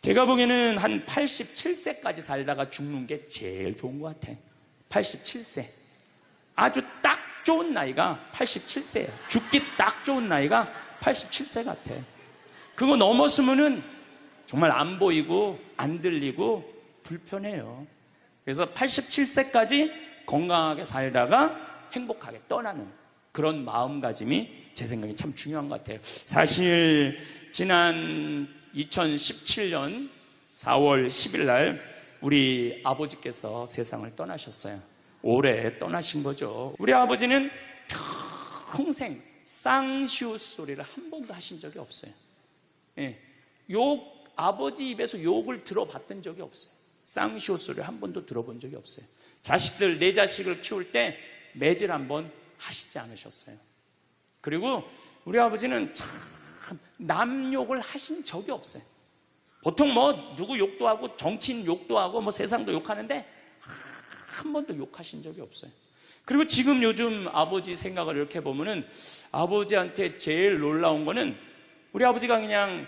제가 보기에는 한 87세까지 살다가 죽는 게 제일 좋은 것 같아. 87세. 아주 딱 좋은 나이가 87세예요. 죽기 딱 좋은 나이가 87세 같아. 그거 넘었으면은 정말 안 보이고 안 들리고 불편해요. 그래서 87세까지 건강하게 살다가 행복하게 떠나는 그런 마음가짐이 제 생각에 참 중요한 것 같아요. 사실 지난 2017년 4월 10일 날 우리 아버지께서 세상을 떠나셨어요. 올해 떠나신 거죠. 우리 아버지는 평생 쌍시옷 소리를 한 번도 하신 적이 없어요. 예, 아버지 입에서 욕을 들어봤던 적이 없어요. 쌍시옷 소리를 한 번도 들어본 적이 없어요. 내 자식을 키울 때 매질 한 번 하시지 않으셨어요. 그리고 우리 아버지는 참 남 욕을 하신 적이 없어요. 보통 뭐 누구 욕도 하고 정치인 욕도 하고 뭐 세상도 욕하는데 한 번도 욕하신 적이 없어요. 그리고 지금 요즘 아버지 생각을 이렇게 보면은 아버지한테 제일 놀라운 거는 우리 아버지가 그냥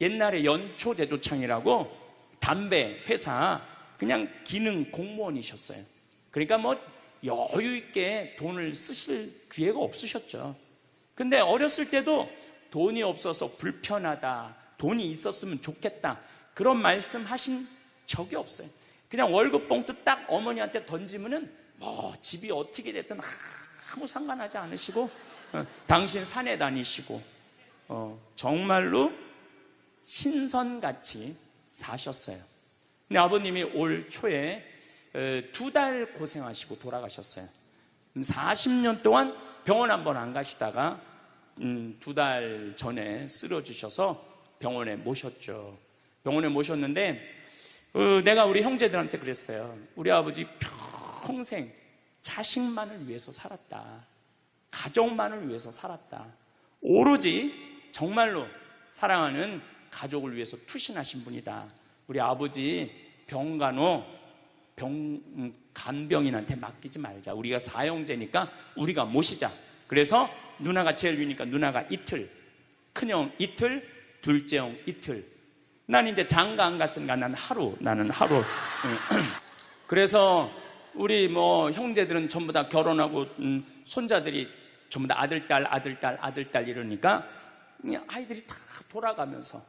옛날에 연초제조창이라고 담배 회사 그냥 기능 공무원이셨어요. 그러니까 뭐 여유 있게 돈을 쓰실 기회가 없으셨죠. 근데 어렸을 때도 돈이 없어서 불편하다, 돈이 있었으면 좋겠다, 그런 말씀 하신 적이 없어요. 그냥 월급 봉투 딱 어머니한테 던지면은 뭐 집이 어떻게 됐든 아무 상관하지 않으시고 당신 산에 다니시고 정말로 신선같이 사셨어요. 근데 아버님이 올 초에 2달 고생하시고 돌아가셨어요. 40년 동안 병원 한번 안 가시다가 2달 전에 쓰러지셔서 병원에 모셨죠. 병원에 모셨는데 내가 우리 형제들한테 그랬어요. 우리 아버지 평생 자식만을 위해서 살았다. 가족만을 위해서 살았다. 오로지 정말로 사랑하는 가족을 위해서 투신하신 분이다. 우리 아버지 간병인한테 맡기지 말자. 우리가 사형제니까 우리가 모시자. 그래서 누나가 제일 위니까 누나가 이틀, 큰형 이틀, 둘째 형 이틀. 난 이제 장가 안 갔으니까 나는 하루. 그래서 우리 뭐 형제들은 전부 다 결혼하고 손자들이 전부 다 아들, 딸 이러니까 아이들이 다 돌아가면서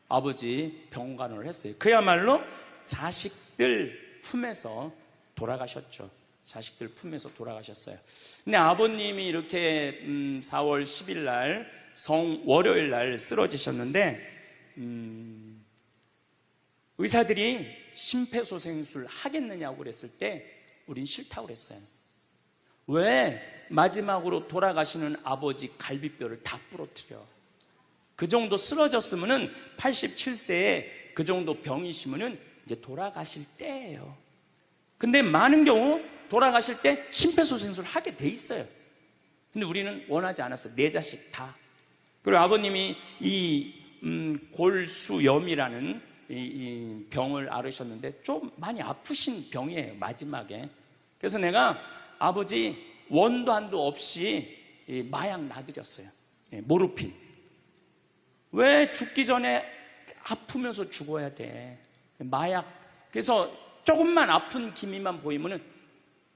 아버지 병간호를 했어요. 그야말로 자식들 품에서 돌아가셨죠. 자식들 품에서 돌아가셨어요. 근데 아버님이 이렇게 4월 10일 날 월요일 날 쓰러지셨는데 의사들이 심폐소생술 하겠느냐고 그랬을 때 우린 싫다고 그랬어요. 왜 마지막으로 돌아가시는 아버지 갈비뼈를 다 부러뜨려? 그 정도 쓰러졌으면은 87세에 그 정도 병이시면은 이제 돌아가실 때예요. 근데 많은 경우 돌아가실 때 심폐소생술 하게 돼 있어요. 근데 우리는 원하지 않았어요. 4자식 다. 그리고 아버님이 이 골수염이라는 이 병을 앓으셨는데 좀 많이 아프신 병이에요, 마지막에. 그래서 내가 아버지 원도 한도 없이 마약 놔드렸어요. 모르핀. 왜 죽기 전에 아프면서 죽어야 돼? 마약. 그래서 조금만 아픈 기미만 보이면은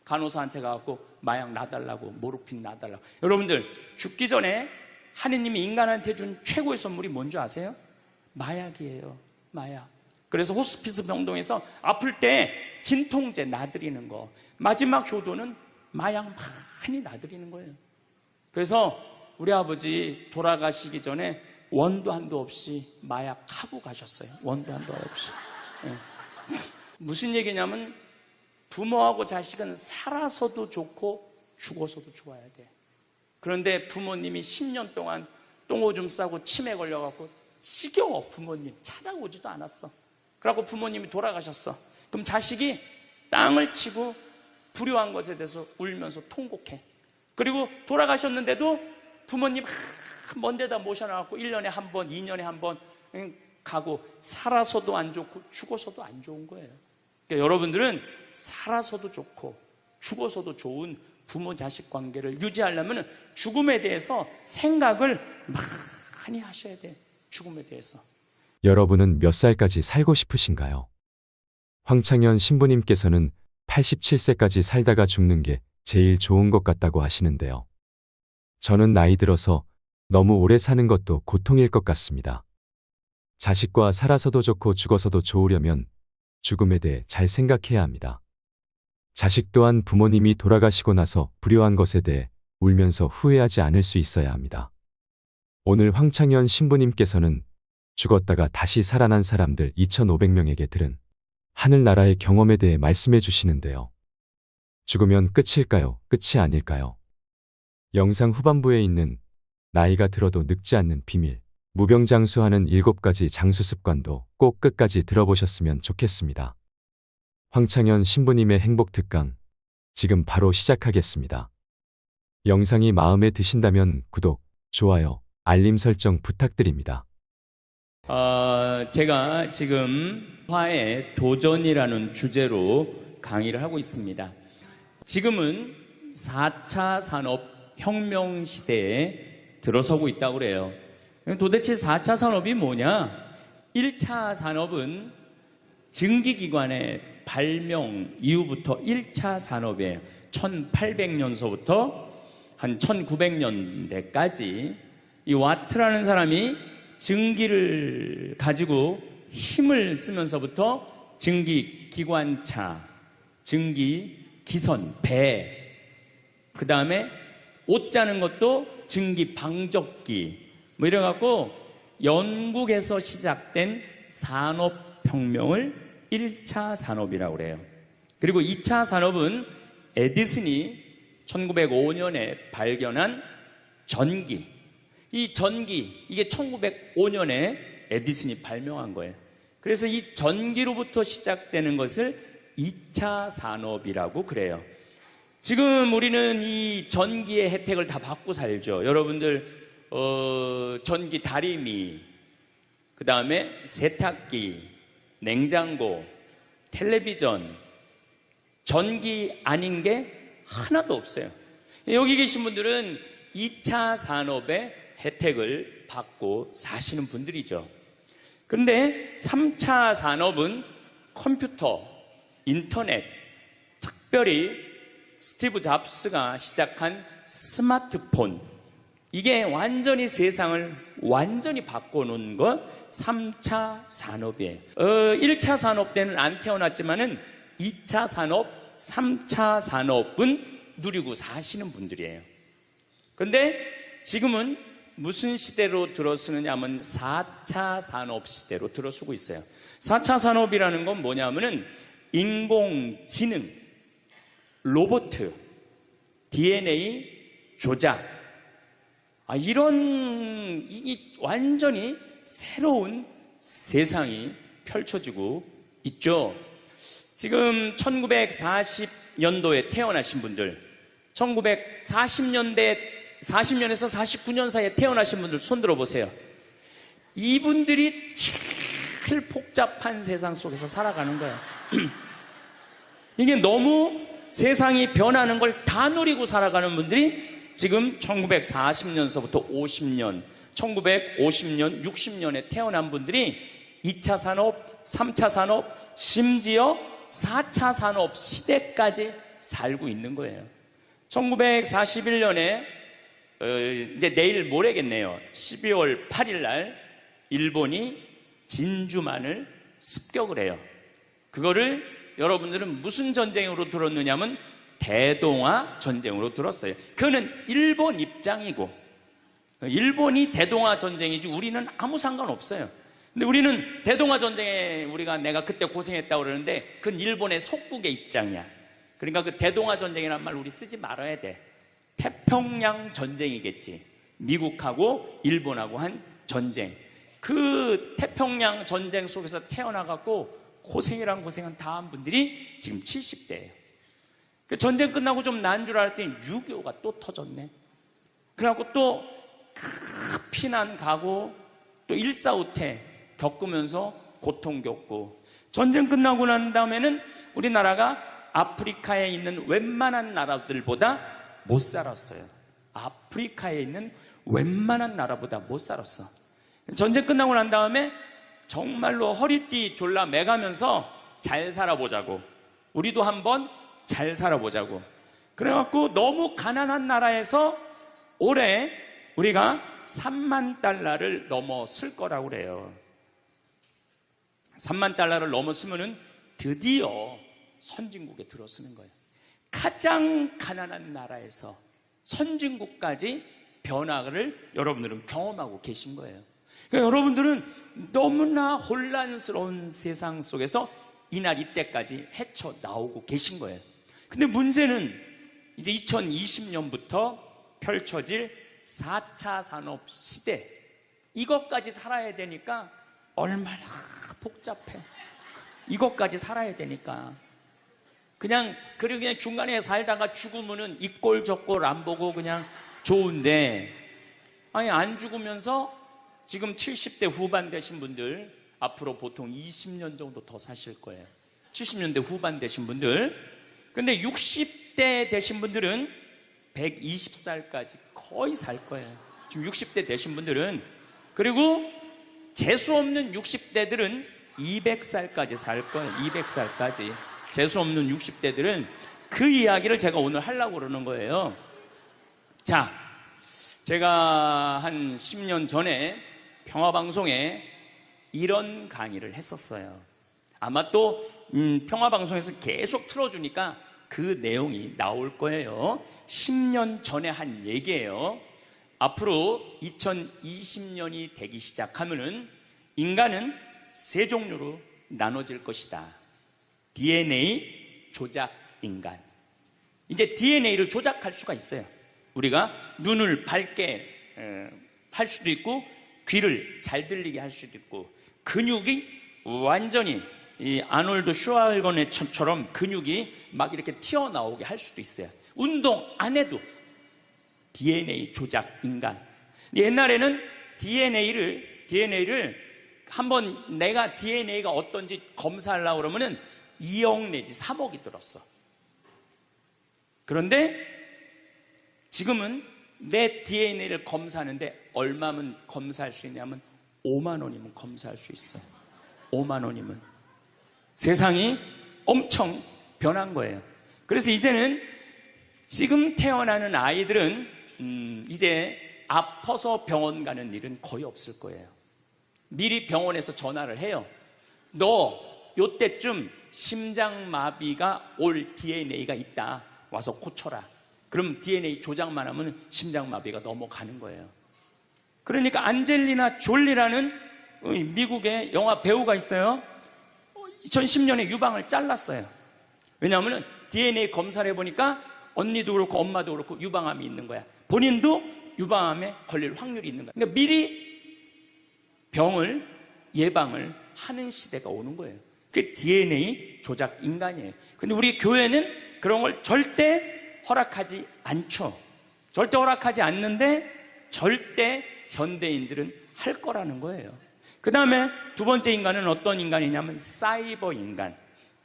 간호사한테 가갖고 마약 놔달라고, 모르핀 놔달라고. 여러분들, 죽기 전에 하느님이 인간한테 준 최고의 선물이 뭔지 아세요? 마약이에요. 마약. 그래서 호스피스 병동에서 아플 때 진통제 놔드리는 거, 마지막 효도는 마약 많이 놔드리는 거예요. 그래서 우리 아버지 돌아가시기 전에 원도 한도 없이 마약하고 가셨어요. 원도 한도 없이. 무슨 얘기냐면 부모하고 자식은 살아서도 좋고 죽어서도 좋아야 돼. 그런데 부모님이 10년 동안 똥오줌 싸고 치매 걸려갖고 지겨워. 부모님 찾아오지도 않았어. 그래갖고 부모님이 돌아가셨어. 그럼 자식이 땅을 치고 불효한 것에 대해서 울면서 통곡해. 그리고 돌아가셨는데도 부모님 먼 데다 모셔놔갖고 1년에 한 번, 2년에 한 번 가고, 살아서도 안 좋고 죽어서도 안 좋은 거예요. 그러니까 여러분들은 살아서도 좋고 죽어서도 좋은 부모 자식 관계를 유지하려면 죽음에 대해서 생각을 많이 하셔야 돼. 죽음에 대해서. 여러분은 몇 살까지 살고 싶으신가요? 황창현 신부님께서는 87세까지 살다가 죽는 게 제일 좋은 것 같다고 하시는데요. 저는 나이 들어서 너무 오래 사는 것도 고통일 것 같습니다. 자식과 살아서도 좋고 죽어서도 좋으려면 죽음에 대해 잘 생각해야 합니다. 자식 또한 부모님이 돌아가시고 나서 불효한 것에 대해 울면서 후회하지 않을 수 있어야 합니다. 오늘 황창현 신부님께서는 죽었다가 다시 살아난 사람들 2,500명에게 들은 하늘나라의 경험에 대해 말씀해 주시는데요. 죽으면 끝일까요? 끝이 아닐까요? 영상 후반부에 있는 나이가 들어도 늙지 않는 비밀, 무병장수하는 7가지 장수 습관도 꼭 끝까지 들어보셨으면 좋겠습니다. 황창현 신부님의 행복 특강, 지금 바로 시작하겠습니다. 영상이 마음에 드신다면 구독, 좋아요, 알림 설정 부탁드립니다. 제가 지금 화의 도전이라는 주제로 강의를 하고 있습니다. 지금은 4차 산업혁명 시대에 들어서고 있다고 그래요. 도대체 4차 산업이 뭐냐? 1차 산업은 증기기관의 발명 이후부터 1차 산업이에요. 1800년서부터 한 1900년대까지 이 와트라는 사람이 증기를 가지고 힘을 쓰면서부터 증기기관차, 증기기선, 배, 그 다음에 옷 짜는 것도 증기방적기, 뭐 이래갖고 영국에서 시작된 산업혁명을 1차 산업이라고 그래요. 그리고 2차 산업은 에디슨이 1905년에 발견한 전기, 이 전기, 이게 1905년에 에디슨이 발명한 거예요. 그래서 이 전기로부터 시작되는 것을 2차 산업이라고 그래요. 지금 우리는 이 전기의 혜택을 다 받고 살죠. 여러분들 전기 다리미, 그 다음에 세탁기, 냉장고, 텔레비전, 전기 아닌 게 하나도 없어요. 여기 계신 분들은 2차 산업의 혜택을 받고 사시는 분들이죠. 그런데 3차 산업은 컴퓨터, 인터넷, 특별히 스티브 잡스가 시작한 스마트폰, 이게 완전히 세상을 완전히 바꿔놓은 것 3차 산업이에요. 1차 산업 때는 안 태어났지만은 2차 산업, 3차 산업은 누리고 사시는 분들이에요. 그런데 지금은 무슨 시대로 들어서느냐 하면 4차 산업 시대로 들어서고 있어요. 4차 산업이라는 건 뭐냐면은 인공지능, 로봇, DNA 조작, 이런 완전히 새로운 세상이 펼쳐지고 있죠. 지금 1940년도에 태어나신 분들, 1940년에서 49년 사이에 태어나신 분들 손 들어보세요. 이분들이 제일 복잡한 세상 속에서 살아가는 거예요. 이게 너무 세상이 변하는 걸 다 누리고 살아가는 분들이 지금 1940년서부터 50년, 1950년, 60년에 태어난 분들이 2차 산업, 3차 산업, 심지어 4차 산업 시대까지 살고 있는 거예요. 1941년에 이제 내일 모레겠네요. 12월 8일 날 일본이 진주만을 습격을 해요. 그거를 여러분들은 무슨 전쟁으로 들었느냐면 대동아 전쟁으로 들었어요. 그거는 일본 입장이고, 일본이 대동아 전쟁이지 우리는 아무 상관없어요. 근데 우리는 대동아 전쟁에 내가 그때 고생했다고 그러는데 그건 일본의 속국의 입장이야. 그러니까 그 대동아 전쟁이라는 말 우리 쓰지 말아야 돼. 태평양 전쟁이겠지. 미국하고 일본하고 한 전쟁. 그 태평양 전쟁 속에서 태어나갖고 고생이란 고생은 다 한 분들이 지금 70대예요. 그 전쟁 끝나고 좀 나은 줄 알았더니 6.25가 또 터졌네. 그래갖고 또 피난 가고 또 일사후퇴 겪으면서 고통 겪고, 전쟁 끝나고 난 다음에는 우리나라가 아프리카에 있는 웬만한 나라들보다 못 살았어요. 아프리카에 있는 웬만한 나라보다 못 살았어. 전쟁 끝나고 난 다음에 정말로 허리띠 졸라 매가면서 잘 살아보자고, 우리도 한번 잘 살아보자고. 그래갖고 너무 가난한 나라에서 올해 우리가 3만 달러를 넘었을 거라고 그래요. 3만 달러를 넘었으면은 드디어 선진국에 들어서는 거예요. 가장 가난한 나라에서 선진국까지 변화를 여러분들은 경험하고 계신 거예요. 그러니까 여러분들은 너무나 혼란스러운 세상 속에서 이날 이때까지 헤쳐나오고 계신 거예요. 근데 문제는 이제 2020년부터 펼쳐질 4차 산업 시대, 이것까지 살아야 되니까 얼마나 복잡해. 이것까지 살아야 되니까 그냥 중간에 살다가 죽으면은 이 꼴 저 꼴 안 보고 그냥 좋은데, 아니 안 죽으면서 지금 70대 후반 되신 분들 앞으로 보통 20년 정도 더 사실 거예요. 70년대 후반 되신 분들. 근데 60대 되신 분들은 120살까지 거의 살 거예요. 지금 60대 되신 분들은. 그리고 재수 없는 60대들은 200살까지 살 거예요. 200살까지. 재수 없는 60대들은. 그 이야기를 제가 오늘 하려고 그러는 거예요. 자, 제가 한 10년 전에 평화방송에 이런 강의를 했었어요. 아마 또 평화방송에서 계속 틀어주니까 그 내용이 나올 거예요. 10년 전에 한 얘기예요. 앞으로 2020년이 되기 시작하면은 인간은 세 종류로 나눠질 것이다. DNA 조작 인간. 이제 DNA를 조작할 수가 있어요. 우리가 눈을 밝게 할 수도 있고, 귀를 잘 들리게 할 수도 있고, 근육이 완전히 이 아놀드 슈왈거네처럼 근육이 막 이렇게 튀어나오게 할 수도 있어요. 운동 안 해도 DNA 조작 인간. 옛날에는 DNA를 한번 내가 DNA가 어떤지 검사하려고 그러면은 2억 내지 3억이 들었어. 그런데 지금은 내 DNA를 검사하는데 얼마면 검사할 수 있냐면 5만 원이면 검사할 수 있어요. 5만 원이면. 세상이 엄청 변한 거예요. 그래서 이제는 지금 태어나는 아이들은 이제 아파서 병원 가는 일은 거의 없을 거예요. 미리 병원에서 전화를 해요. 너 요때쯤 심장마비가 올 DNA가 있다. 와서 고쳐라. 그럼 DNA 조작만 하면 심장마비가 넘어가는 거예요. 그러니까 안젤리나 졸리라는 미국의 영화 배우가 있어요. 2010년에 유방을 잘랐어요. 왜냐하면 DNA 검사를 해보니까 언니도 그렇고 엄마도 그렇고 유방암이 있는 거야. 본인도 유방암에 걸릴 확률이 있는 거야. 그러니까 미리 병을 예방을 하는 시대가 오는 거예요. 그게 DNA 조작 인간이에요. 근데 우리 교회는 그런 걸 절대 허락하지 않죠. 절대 허락하지 않는데 절대 현대인들은 할 거라는 거예요. 그 다음에 두 번째 인간은 어떤 인간이냐면 사이버 인간,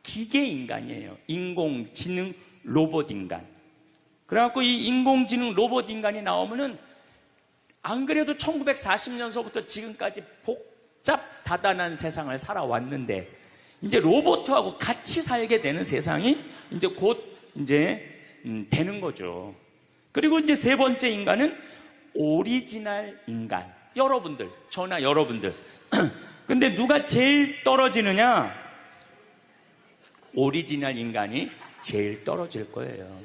기계 인간이에요. 인공지능 로봇 인간. 그래갖고 이 인공지능 로봇 인간이 나오면은 안 그래도 1940년서부터 지금까지 복잡다단한 세상을 살아왔는데 이제 로봇하고 같이 살게 되는 세상이 이제 곧 되는 거죠. 그리고 이제 세 번째 인간은 오리지널 인간. 여러분들, 저나 여러분들. 근데 누가 제일 떨어지느냐? 오리지널 인간이 제일 떨어질 거예요.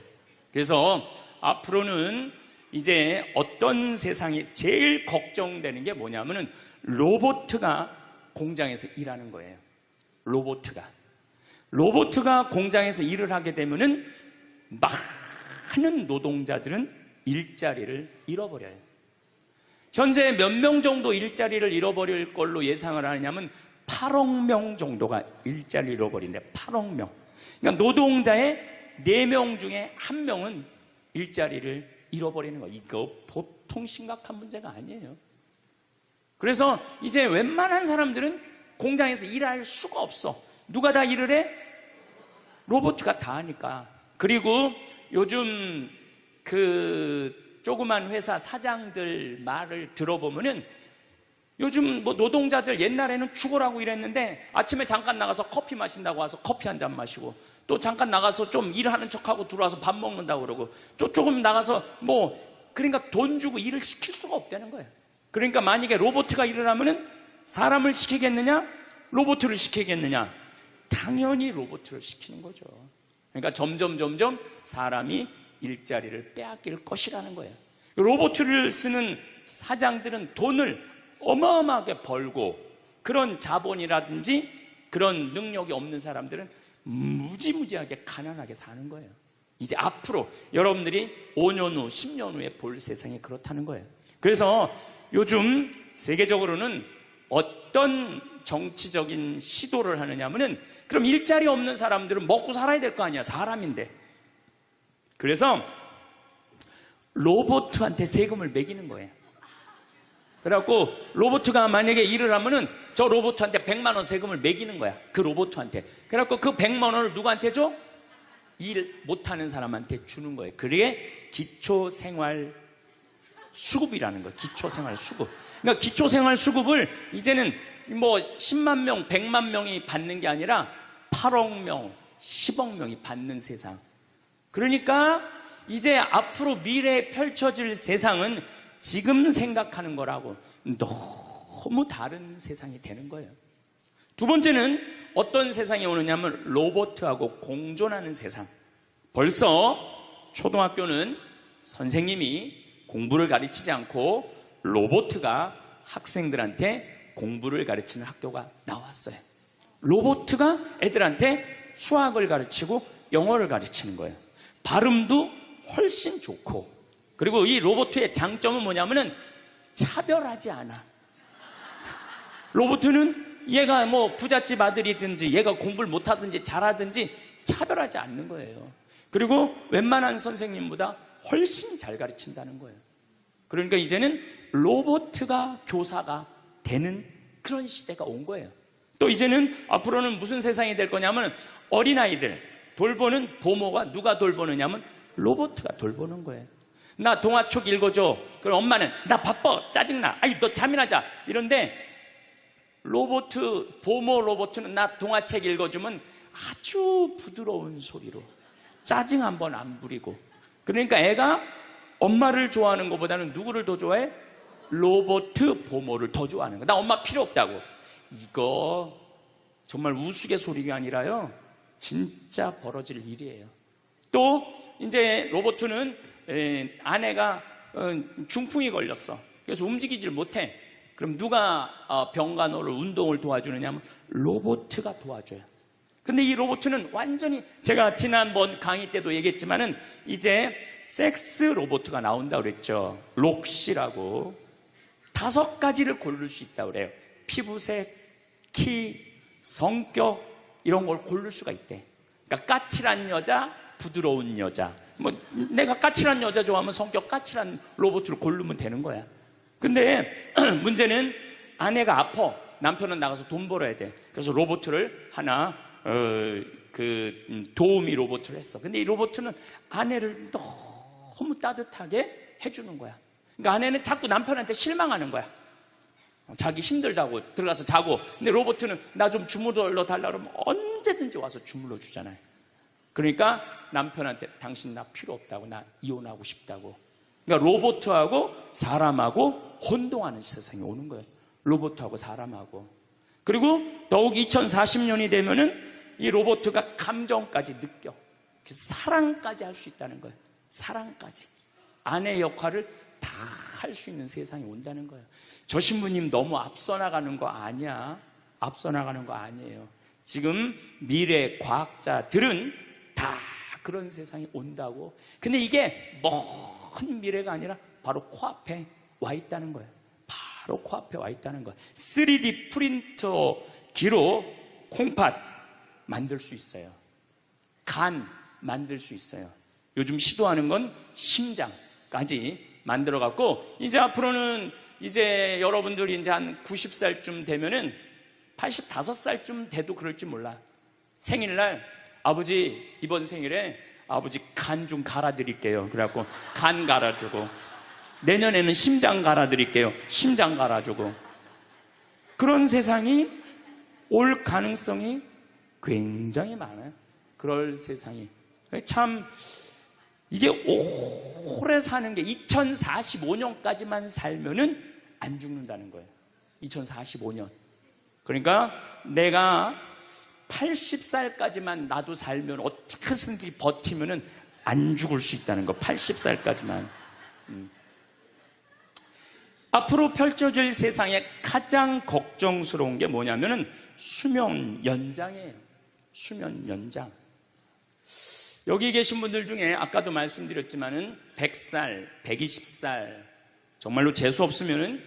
그래서 앞으로는 이제 어떤 세상이 제일 걱정되는 게 뭐냐면은 로봇가 공장에서 일하는 거예요. 로봇가 공장에서 일을 하게 되면은 많은 노동자들은 일자리를 잃어버려요. 현재 몇 명 정도 일자리를 잃어버릴 걸로 예상을 하느냐면 8억 명 정도가 일자리를 잃어버린대. 8억 명. 그러니까 노동자의 4명 중에 1명은 일자리를 잃어버리는 거예요. 이거 보통 심각한 문제가 아니에요. 그래서 이제 웬만한 사람들은 공장에서 일할 수가 없어. 누가 다 일을 해? 로봇가 다 하니까. 그리고 요즘 그 조그만 회사 사장들 말을 들어보면은 요즘 뭐 노동자들 옛날에는 죽으라고 일했는데 아침에 잠깐 나가서 커피 마신다고 와서 커피 한 잔 마시고, 또 잠깐 나가서 좀 일하는 척하고 들어와서 밥 먹는다고 그러고, 또 조금 나가서 그러니까 돈 주고 일을 시킬 수가 없다는 거예요. 그러니까 만약에 로봇가 일을 하면은 사람을 시키겠느냐? 로봇을 시키겠느냐? 당연히 로봇을 시키는 거죠. 그러니까 점점 사람이 일자리를 빼앗길 것이라는 거예요. 로봇을 쓰는 사장들은 돈을 어마어마하게 벌고, 그런 자본이라든지 그런 능력이 없는 사람들은 무지무지하게 가난하게 사는 거예요. 이제 앞으로 여러분들이 5년 후, 10년 후에 볼 세상이 그렇다는 거예요. 그래서 요즘 세계적으로는 어떤 정치적인 시도를 하느냐 하면은, 그럼 일자리 없는 사람들은 먹고 살아야 될 거 아니야, 사람인데. 그래서 로봇한테 세금을 매기는 거예요. 그래갖고 로봇가 만약에 일을 하면은 저 로봇한테 100만 원 세금을 매기는 거야, 그 로봇한테. 그래갖고 그 100만 원을 누구한테 줘? 일 못하는 사람한테 주는 거예요. 그게 기초생활 수급이라는 거예요. 기초생활 수급. 그러니까 기초생활 수급을 이제는 10만 명, 100만 명이 받는 게 아니라 8억 명, 10억 명이 받는 세상. 그러니까 이제 앞으로 미래에 펼쳐질 세상은 지금 생각하는 거라고 너무 다른 세상이 되는 거예요. 두 번째는 어떤 세상이 오느냐면 로봇하고 공존하는 세상. 벌써 초등학교는 선생님이 공부를 가르치지 않고 로봇가 학생들한테 공부를 가르치는 학교가 나왔어요. 로봇가 애들한테 수학을 가르치고 영어를 가르치는 거예요. 발음도 훨씬 좋고, 그리고 이 로봇의 장점은 뭐냐면은 차별하지 않아. 로봇은 얘가 부잣집 아들이든지 얘가 공부를 못하든지 잘하든지 차별하지 않는 거예요. 그리고 웬만한 선생님보다 훨씬 잘 가르친다는 거예요. 그러니까 이제는 로봇가 교사가 되는 그런 시대가 온 거예요. 또 이제는 앞으로는 무슨 세상이 될 거냐면, 어린아이들 돌보는 보모가 누가 돌보느냐면 로봇가 돌보는 거예요. 나 동화책 읽어줘. 그럼 엄마는 나 바빠, 짜증나, 아이 너 잠이나 자, 이런데 보모 로봇은 나 동화책 읽어주면 아주 부드러운 소리로 짜증 한번 안 부리고. 그러니까 애가 엄마를 좋아하는 것보다는 누구를 더 좋아해? 로봇 보모를 더 좋아하는 거야. 나 엄마 필요 없다고. 이거 정말 우스갯소리가 아니라요, 진짜 벌어질 일이에요. 또 이제 로봇은 아내가 중풍이 걸렸어. 그래서 움직이질 못해. 그럼 누가 병간호를, 운동을 도와주느냐 하면 로봇가 도와줘요. 근데 이 로봇은 완전히, 제가 지난번 강의 때도 얘기했지만은 이제 섹스 로봇가 나온다고 그랬죠. 록시라고. 5가지를 고를 수 있다고 그래요. 피부색, 키, 성격, 이런 걸 고를 수가 있대. 그러니까 까칠한 여자, 부드러운 여자. 내가 까칠한 여자 좋아하면 성격 까칠한 로봇을 고르면 되는 거야. 근데 문제는 아내가 아파. 남편은 나가서 돈 벌어야 돼. 그래서 로봇을 하나 도우미 로봇을 했어. 근데 이 로봇은 아내를 너무 따뜻하게 해주는 거야. 그러니까 아내는 자꾸 남편한테 실망하는 거야. 자기 힘들다고 들어가서 자고. 근데 로봇은 나 좀 주물러 달라고 그러면 언제든지 와서 주물러 주잖아요. 그러니까 남편한테 당신 나 필요 없다고, 나 이혼하고 싶다고. 그러니까 로봇하고 사람하고 혼동하는 세상이 오는 거예요. 로봇하고 사람하고. 그리고 더욱 2040년이 되면은 이 로봇가 감정까지 느껴. 그래서 사랑까지 할 수 있다는 거예요. 사랑까지. 아내 역할을 다 할 수 있는 세상이 온다는 거예요. 저 신부님 너무 앞서 나가는 거 아니야? 앞서 나가는 거 아니에요. 지금 미래 과학자들은 다 그런 세상이 온다고. 근데 이게 먼 미래가 아니라 바로 코앞에 와 있다는 거예요. 바로 코앞에 와 있다는 거예요. 3D 프린터기로 콩팥 만들 수 있어요. 간 만들 수 있어요. 요즘 시도하는 건 심장까지 만들어 갖고, 이제 앞으로는 이제 여러분들이 이제 한 90살쯤 되면은 85살쯤 돼도 그럴지 몰라. 생일날 아버지 이번 생일에 아버지 간 좀 갈아드릴게요. 그래갖고 간 갈아주고, 내년에는 심장 갈아드릴게요. 심장 갈아주고. 그런 세상이 올 가능성이 굉장히 많아요. 그럴 세상이. 참 이게 오래 사는 게 2045년까지만 살면은 안 죽는다는 거예요. 2045년. 그러니까 내가 80살까지만 나도 살면 어떻게든지 버티면은 안 죽을 수 있다는 거. 80살까지만. 앞으로 펼쳐질 세상에 가장 걱정스러운 게 뭐냐면은 수명 연장이에요. 수명 연장. 여기 계신 분들 중에 아까도 말씀드렸지만은 100살, 120살, 정말로 재수 없으면은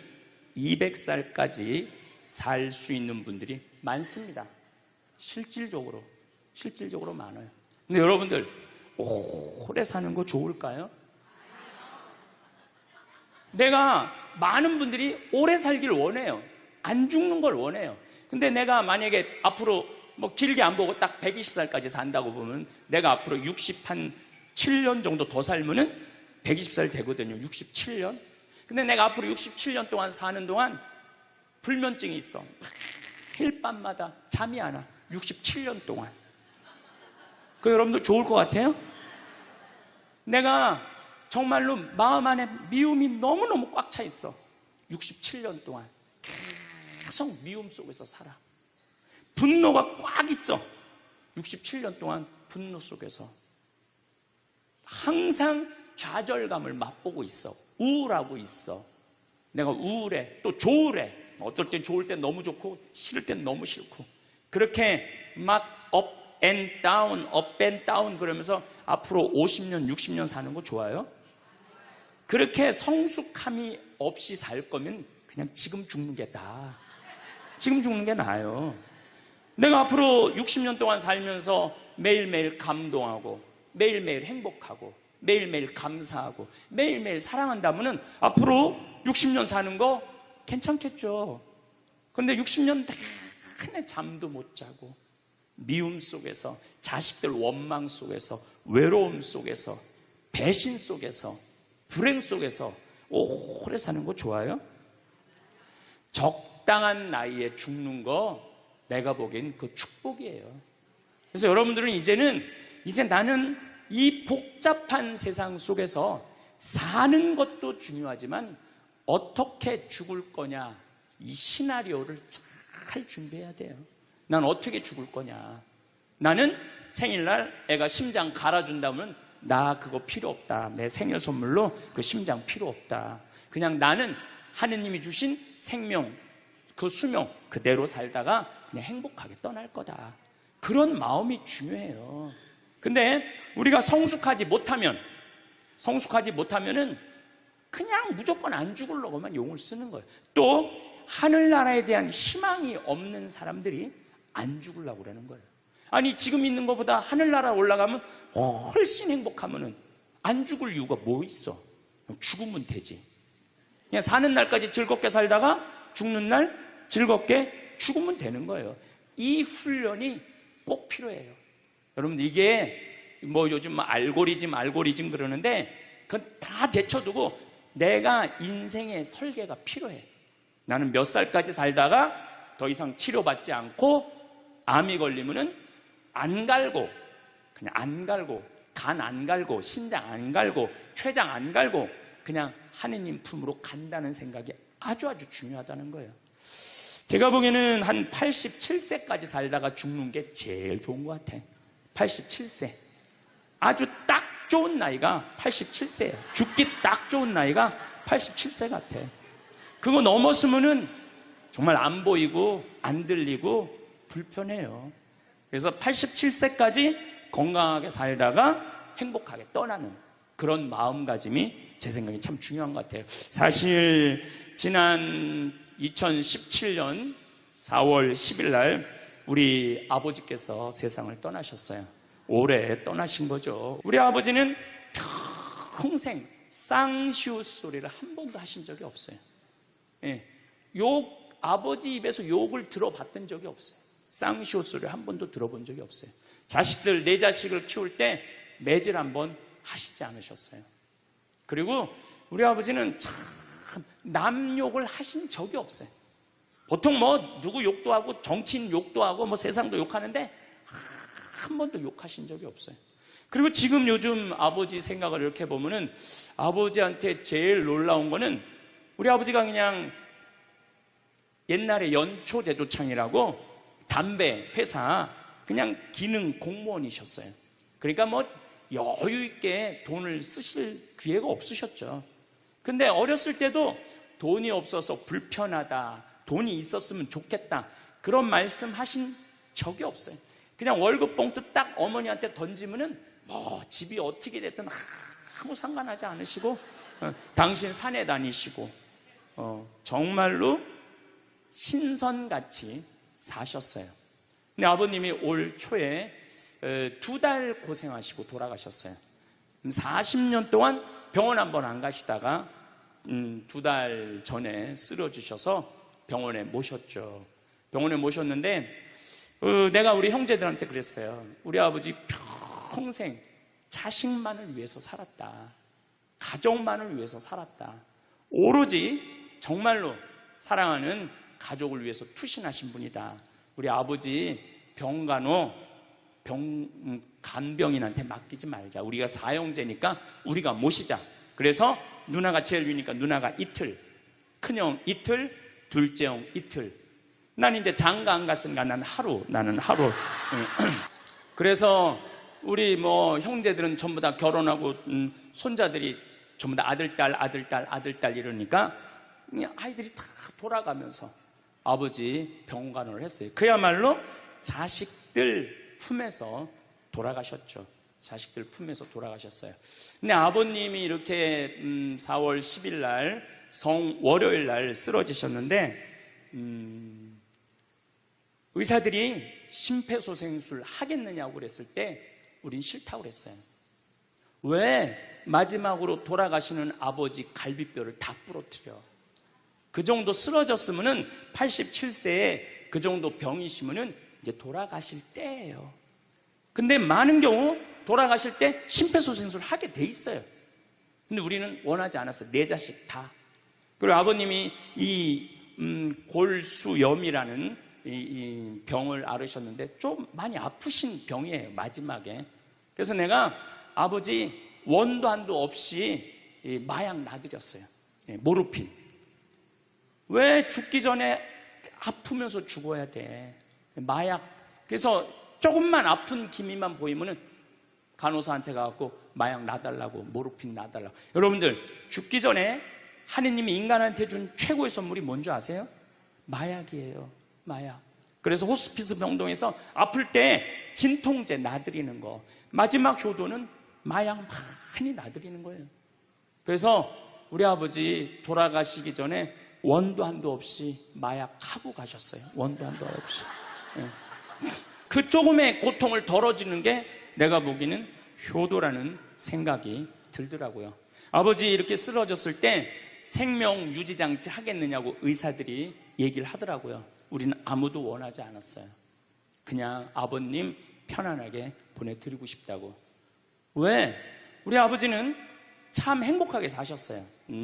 200살까지 살 수 있는 분들이 많습니다. 실질적으로 많아요. 근데 여러분들 오래 사는 거 좋을까요? 내가 많은 분들이 오래 살길 원해요. 안 죽는 걸 원해요. 근데 내가 만약에 앞으로 뭐 길게 안 보고 딱 120살까지 산다고 보면 내가 앞으로 67년 정도 더 살면은 120살 되거든요. 67년. 근데 내가 앞으로 67년 동안 사는 동안 불면증이 있어. 매일 밤마다 잠이 안 와. 67년 동안. 그 여러분들 좋을 것 같아요? 내가 정말로 마음 안에 미움이 너무너무 꽉 차 있어. 67년 동안 계속 미움 속에서 살아. 분노가 꽉 있어. 67년 동안 분노 속에서 항상 좌절감을 맛보고 있어. 우울하고 있어. 내가 우울해. 또 좋으래. 어떨 땐 좋을 땐 너무 좋고 싫을 땐 너무 싫고 그렇게 막 up and down 그러면서 앞으로 50년, 60년 사는 거 좋아요? 그렇게 성숙함이 없이 살 거면 그냥 지금 죽는 게 나아. 지금 죽는 게 나아요. 내가 앞으로 60년 동안 살면서 매일매일 감동하고 매일매일 행복하고 매일매일 감사하고 매일매일 사랑한다면은 앞으로 60년 사는 거 괜찮겠죠. 그런데 60년 내내 잠도 못 자고 미움 속에서 자식들 원망 속에서 외로움 속에서 배신 속에서 불행 속에서 오래 사는 거 좋아요? 적당한 나이에 죽는 거 내가 보기엔 그 축복이에요. 그래서 여러분들은 이제 나는 이 복잡한 세상 속에서 사는 것도 중요하지만 어떻게 죽을 거냐 이 시나리오를 잘 준비해야 돼요. 난 어떻게 죽을 거냐. 나는 생일날 애가 심장 갈아준다면 나 그거 필요 없다. 내 생일 선물로 그 심장 필요 없다. 그냥 나는 하느님이 주신 생명 그 수명 그대로 살다가 그냥 행복하게 떠날 거다. 그런 마음이 중요해요. 근데 우리가 성숙하지 못하면은 그냥 무조건 안 죽으려고만 용을 쓰는 거예요. 또 하늘나라에 대한 희망이 없는 사람들이 안 죽으려고 그러는 거예요. 아니 지금 있는 것보다 하늘나라 올라가면 훨씬 행복하면은 안 죽을 이유가 뭐 있어? 죽으면 되지. 그냥 사는 날까지 즐겁게 살다가 죽는 날 즐겁게 죽으면 되는 거예요. 이 훈련이 꼭 필요해요. 여러분들 이게 뭐 요즘 알고리즘 그러는데 그건 다 제쳐두고 내가 인생의 설계가 필요해. 나는 몇 살까지 살다가 더 이상 치료받지 않고 암이 걸리면은 안 갈고 그냥 안 갈고 간 안 갈고 신장 안 갈고 췌장 안 갈고 그냥 하느님 품으로 간다는 생각이 아주 중요하다는 거예요. 제가 보기에는 한 87세까지 살다가 죽는 게 제일 좋은 것 같아. 87세. 아주 딱 좋은 나이가 87세예요. 죽기 딱 좋은 나이가 87세 같아. 그거 넘었으면은 정말 안 보이고 안 들리고 불편해요. 그래서 87세까지 건강하게 살다가 행복하게 떠나는 그런 마음가짐이 제 생각에 참 중요한 것 같아요. 사실 지난 2017년 4월 10일 날 우리 아버지께서 세상을 떠나셨어요. 올해 떠나신 거죠. 우리 아버지는 평생 쌍시옷 소리를 한 번도 하신 적이 없어요. 예, 아버지 입에서 욕을 들어봤던 적이 없어요. 쌍시옷 소리를 한 번도 들어본 적이 없어요. 자식들, 내 자식을 키울 때 매질 한 번 하시지 않으셨어요. 그리고 우리 아버지는 참 남 욕을 하신 적이 없어요. 보통 뭐 누구 욕도 하고 정치인 욕도 하고 뭐 세상도 욕하는데 한 번도 욕하신 적이 없어요. 그리고 지금 요즘 아버지 생각을 이렇게 보면은 아버지한테 제일 놀라운 거는 우리 아버지가 그냥 옛날에 연초제조창이라고 담배 회사 그냥 기능 공무원이셨어요. 그러니까 뭐 여유 있게 돈을 쓰실 기회가 없으셨죠. 근데 어렸을 때도 돈이 없어서 불편하다, 돈이 있었으면 좋겠다, 그런 말씀 하신 적이 없어요. 그냥 월급 봉투 딱 어머니한테 던지면은 뭐 집이 어떻게 됐든 아무 상관하지 않으시고 당신 산에 다니시고 정말로 신선같이 사셨어요. 근데 아버님이 올 초에 2달 고생하시고 돌아가셨어요. 40년 동안 병원 한번 안 가시다가 2달 전에 쓰러지셔서 병원에 모셨죠. 병원에 모셨는데 내가 우리 형제들한테 그랬어요. 우리 아버지 평생 자식만을 위해서 살았다. 가족만을 위해서 살았다. 오로지 정말로 사랑하는 가족을 위해서 투신하신 분이다. 우리 아버지 간병인한테 맡기지 말자. 우리가 사형제니까 우리가 모시자. 그래서 누나가 제일 위니까 누나가 이틀, 큰형 이틀, 둘째 형 이틀. 난 이제 장가 안 갔으니까 나는 하루. 그래서 우리 뭐 형제들은 전부 다 결혼하고 손자들이 전부 다 아들, 딸 이러니까 그냥 아이들이 다 돌아가면서 아버지 병간호를 했어요. 그야말로 자식들 품에서 돌아가셨죠. 자식들 품에서 돌아가셨어요. 근데 아버님이 이렇게 4월 10일 날 월요일 날 쓰러지셨는데 의사들이 심폐소생술 하겠느냐고 그랬을 때 우린 싫다고 그랬어요. 왜 마지막으로 돌아가시는 아버지 갈비뼈를 다 부러뜨려? 그 정도 쓰러졌으면은 87세에 그 정도 병이시면은 이제 돌아가실 때예요. 근데 많은 경우 돌아가실 때 심폐소생술 하게 돼 있어요. 근데 우리는 원하지 않았어요. 네 자식 다. 그리고 아버님이 이 골수염이라는 이 병을 앓으셨는데 좀 많이 아프신 병이에요, 마지막에. 그래서 내가 아버지 원도 한도 없이 마약 놔드렸어요. 모르핀. 왜 죽기 전에 아프면서 죽어야 돼? 마약. 그래서 조금만 아픈 기미만 보이면은 간호사한테 가갖고 마약 놔달라고, 모르핀 놔달라고. 여러분들, 죽기 전에 하느님이 인간한테 준 최고의 선물이 뭔지 아세요? 마약이에요. 마약. 그래서 호스피스 병동에서 아플 때 진통제 놔드리는 거, 마지막 효도는 마약 많이 놔드리는 거예요. 그래서 우리 아버지 돌아가시기 전에 원도 한도 없이 마약하고 가셨어요. 원도 한도 없이. 그 조금의 고통을 덜어주는 게 내가 보기에는 효도라는 생각이 들더라고요. 아버지 이렇게 쓰러졌을 때 생명 유지장치 하겠느냐고 의사들이 얘기를 하더라고요. 우리는 아무도 원하지 않았어요. 그냥 아버님 편안하게 보내드리고 싶다고. 왜? 우리 아버지는 참 행복하게 사셨어요.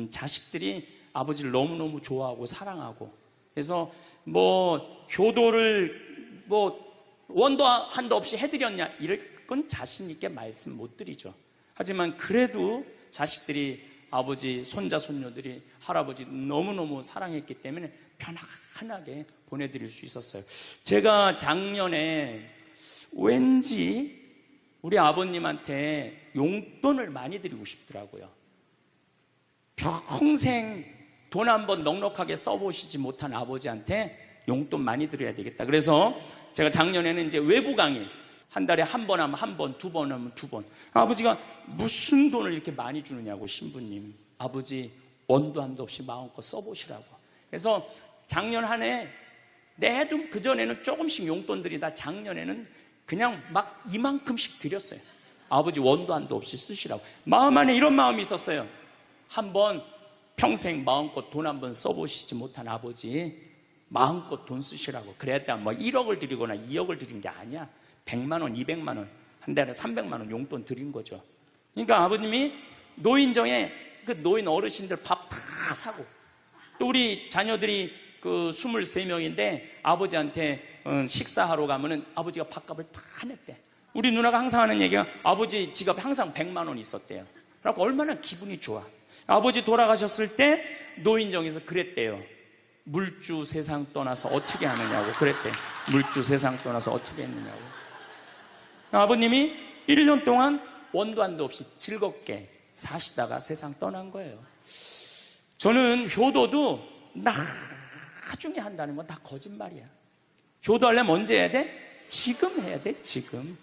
자식들이 아버지를 너무너무 좋아하고 사랑하고. 그래서 뭐 효도를 뭐 원도 한도 없이 해드렸냐, 이럴 건 자신 있게 말씀 못 드리죠. 하지만 그래도 자식들이 아버지, 손자, 손녀들이 할아버지 너무너무 사랑했기 때문에 편안하게 보내드릴 수 있었어요. 제가 작년에 왠지 우리 아버님한테 용돈을 많이 드리고 싶더라고요. 평생 돈 한번 넉넉하게 써보시지 못한 아버지한테 용돈 많이 드려야 되겠다. 그래서 제가 작년에는 이제 외부 강의, 한 달에 한 번 하면 한 번, 두 번 하면 두 번. 아버지가 무슨 돈을 이렇게 많이 주느냐고, 신부님. 아버지 원도 한도 없이 마음껏 써보시라고. 그래서 작년 한 해 내도 그전에는 조금씩 용돈 드리다 작년에는 그냥 막 이만큼씩 드렸어요. 아버지 원도 한도 없이 쓰시라고. 마음 안에 이런 마음이 있었어요. 한번 평생 마음껏 돈 한번 써보시지 못한 아버지 마음껏 돈 쓰시라고. 그랬다 뭐 1억을 드리거나 2억을 드린 게 아니야. 100만 원, 200만 원, 한 달에 300만 원 용돈 드린 거죠. 그러니까 아버님이 노인정에 그 노인 어르신들 밥 다 사고, 또 우리 자녀들이 그 23명인데 아버지한테 식사하러 가면은 아버지가 밥값을 다 냈대. 우리 누나가 항상 하는 얘기가 아버지 지갑에 항상 100만 원 있었대요. 그래갖고 얼마나 기분이 좋아. 아버지 돌아가셨을 때 노인정에서 그랬대요. 물주 세상 떠나서 어떻게 하느냐고 그랬대. 물주 세상 떠나서 어떻게 했느냐고. 아버님이 1년 동안 원도 한도 없이 즐겁게 사시다가 세상 떠난 거예요. 저는 효도도 나중에 한다는 건 다 거짓말이야. 효도하려면 언제 해야 돼? 지금 해야 돼, 지금.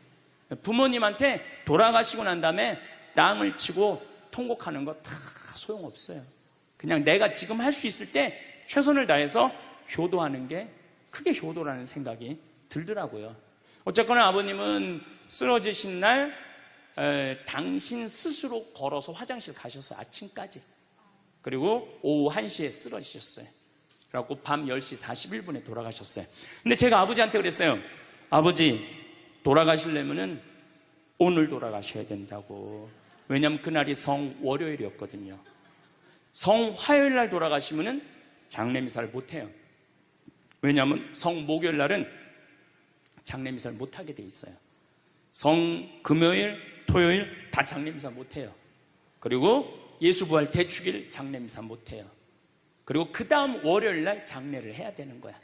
부모님한테 돌아가시고 난 다음에 땅을 치고 통곡하는 거 다 소용없어요. 그냥 내가 지금 할 수 있을 때 최선을 다해서 효도하는 게 그게 효도라는 생각이 들더라고요. 어쨌거나 아버님은 쓰러지신 날 당신 스스로 걸어서 화장실 가셔서 아침까지, 그리고 오후 1시에 쓰러지셨어요. 그래갖고 밤 10시 41분에 돌아가셨어요. 근데 제가 아버지한테 그랬어요. 아버지, 돌아가시려면은 오늘 돌아가셔야 된다고. 왜냐하면 그날이 성월요일이었거든요. 성화요일 날 돌아가시면은 장례미사를 못해요. 왜냐하면 성목요일 날은 장례미사를 못하게 돼 있어요. 성금요일, 토요일 다 장례미사 못해요. 그리고 예수부활 대축일 장례미사 못해요. 그리고 그 다음 월요일 날 장례를 해야 되는 거야.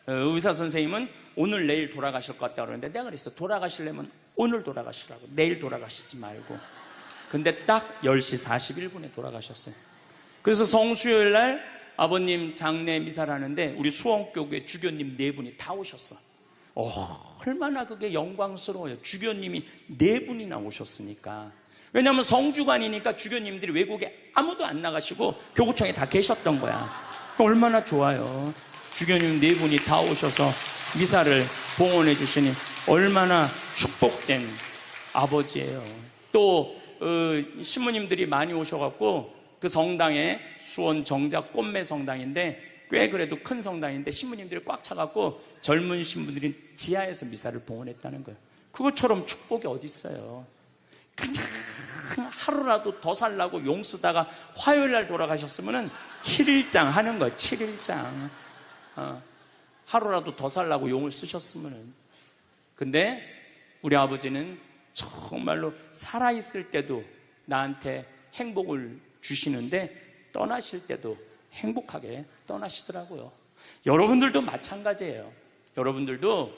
의사 선생님은 오늘 내일 돌아가실 것 같다고 그러는데 내가 그랬어. 돌아가시려면 오늘 돌아가시라고, 내일 돌아가시지 말고. 근데 딱 10시 41분에 돌아가셨어요. 그래서 성수요일 날 아버님 장례 미사를 하는데 우리 수원교회 주교님 4분이 다 오셨어. 얼마나 그게 영광스러워요. 주교님이 4분이나 오셨으니까. 왜냐하면 성주관이니까 주교님들이 외국에 아무도 안 나가시고 교구청에 다 계셨던 거야. 얼마나 좋아요. 주교님 4분이 다 오셔서 미사를 봉헌해 주시니 얼마나 축복된 아버지예요. 또 신부님들이 많이 오셔갖고 그 성당에 수원 정작 꽃매 성당인데 꽤 그래도 큰 성당인데 신부님들이 꽉 차갖고 젊은 신부들이 지하에서 미사를 봉헌했다는 거예요. 그것처럼 축복이 어디 있어요. 그냥 하루라도 더 살라고 용 쓰다가 화요일 날 돌아가셨으면 7일장 하는 거예요. 7일장. 하루라도 더 살라고 용을 쓰셨으면. 근데 우리 아버지는 정말로 살아있을 때도 나한테 행복을 주시는데 떠나실 때도 행복하게 떠나시더라고요. 여러분들도 마찬가지예요. 여러분들도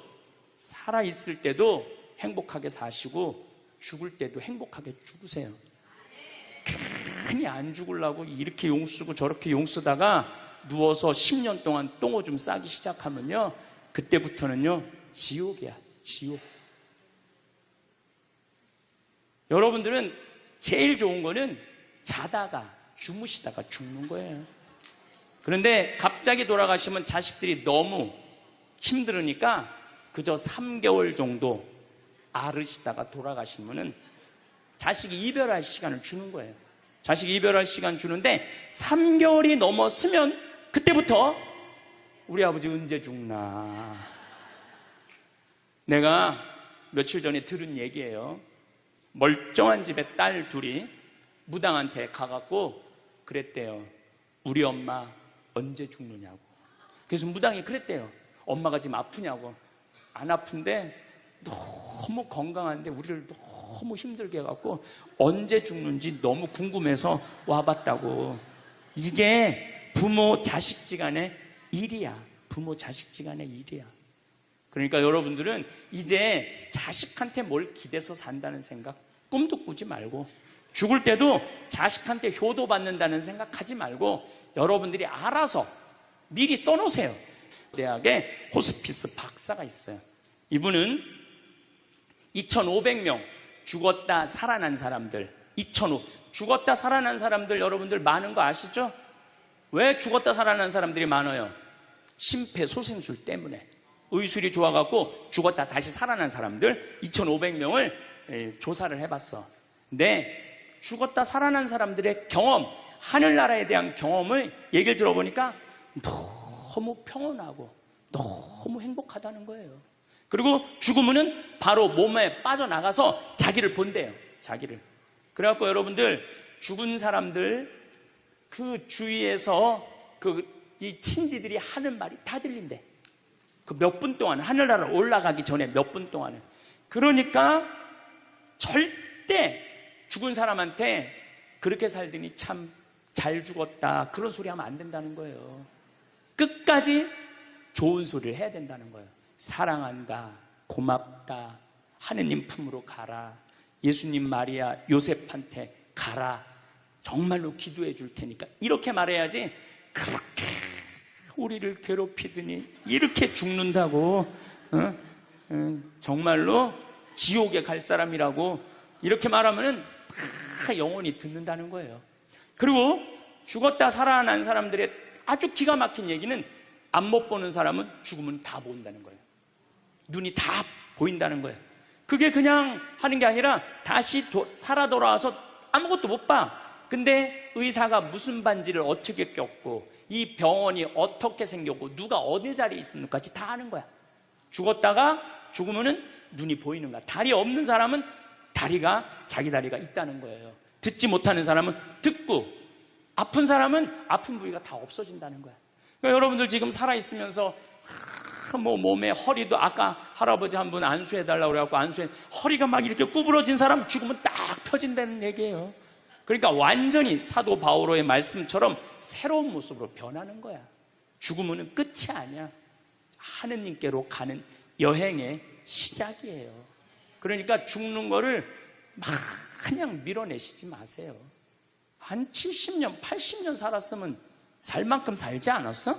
살아있을 때도 행복하게 사시고 죽을 때도 행복하게 죽으세요. 괜히 안 죽으려고 이렇게 용 쓰고 저렇게 용 쓰다가 누워서 10년 동안 똥오줌 싸기 시작하면요, 그때부터는요 지옥이야, 지옥. 여러분들은 제일 좋은 거는 자다가 주무시다가 죽는 거예요. 그런데 갑자기 돌아가시면 자식들이 너무 힘들으니까 그저 3개월 정도 앓으시다가 돌아가시면은 자식이 이별할 시간을 주는 거예요. 자식이 이별할 시간 주는데 3개월이 넘었으면 그때부터 우리 아버지 언제 죽나. 내가 며칠 전에 들은 얘기예요. 멀쩡한 집에 딸 둘이 무당한테 가갖고 그랬대요. 우리 엄마 언제 죽느냐고. 그래서 무당이 그랬대요. 엄마가 지금 아프냐고. 안 아픈데 너무 건강한데 우리를 너무 힘들게 해갖고 언제 죽는지 너무 궁금해서 와봤다고. 이게 부모 자식지간의 일이야. 부모 자식지간의 일이야. 그러니까 여러분들은 이제 자식한테 뭘 기대서 산다는 생각 꿈도 꾸지 말고, 죽을 때도 자식한테 효도받는다는 생각하지 말고 여러분들이 알아서 미리 써놓으세요. 대학에 호스피스 박사가 있어요. 이분은 2,500명 죽었다 살아난 사람들, 2,500 죽었다 살아난 사람들 여러분들 많은 거 아시죠? 왜 죽었다 살아난 사람들이 많아요? 심폐소생술 때문에. 의술이 좋아갖고 죽었다 다시 살아난 사람들 2,500명을 조사를 해봤어. 근데 죽었다 살아난 사람들의 경험, 하늘나라에 대한 경험을 얘기를 들어보니까 너무 평온하고 너무 행복하다는 거예요. 그리고 죽으면은 바로 몸에 빠져나가서 자기를 본대요. 자기를. 그래갖고 여러분들 죽은 사람들 그 주위에서 그 이 친지들이 하는 말이 다 들린대. 그 몇 분 동안, 하늘나라 올라가기 전에 몇 분 동안은. 그러니까 절대 죽은 사람한테 그렇게 살더니 참 잘 죽었다 그런 소리 하면 안 된다는 거예요. 끝까지 좋은 소리를 해야 된다는 거예요. 사랑한다, 고맙다, 하느님 품으로 가라, 예수님, 마리아, 요셉한테 가라, 정말로 기도해 줄 테니까, 이렇게 말해야지. 그렇게 우리를 괴롭히더니 이렇게 죽는다고, 정말로 지옥에 갈 사람이라고 이렇게 말하면은 다 영원히 듣는다는 거예요. 그리고 죽었다 살아난 사람들의 아주 기가 막힌 얘기는, 안 못 보는 사람은 죽으면 다 보인다는 거예요. 눈이 다 보인다는 거예요. 그게 그냥 하는 게 아니라 다시 살아 돌아와서 아무것도 못 봐. 근데 의사가 무슨 반지를 어떻게 꼈고, 이 병원이 어떻게 생겼고, 누가 어느 자리에 있는지까지 다 아는 거야. 죽었다가 죽으면은 눈이 보이는 거야. 다리 없는 사람은 다리가, 자기 다리가 있다는 거예요. 듣지 못하는 사람은 듣고, 아픈 사람은 아픈 부위가 다 없어진다는 거야. 그러니까 여러분들 지금 살아있으면서 뭐 몸에 허리도, 아까 할아버지 한 분 안수해달라고 그래갖고 안수해, 허리가 막 이렇게 구부러진 사람 죽으면 딱 펴진다는 얘기예요. 그러니까 완전히 사도 바오로의 말씀처럼 새로운 모습으로 변하는 거야. 죽으면 끝이 아니야. 하느님께로 가는 여행의 시작이에요. 그러니까 죽는 거를 막 그냥 밀어내시지 마세요. 한 70년, 80년 살았으면 살 만큼 살지 않았어?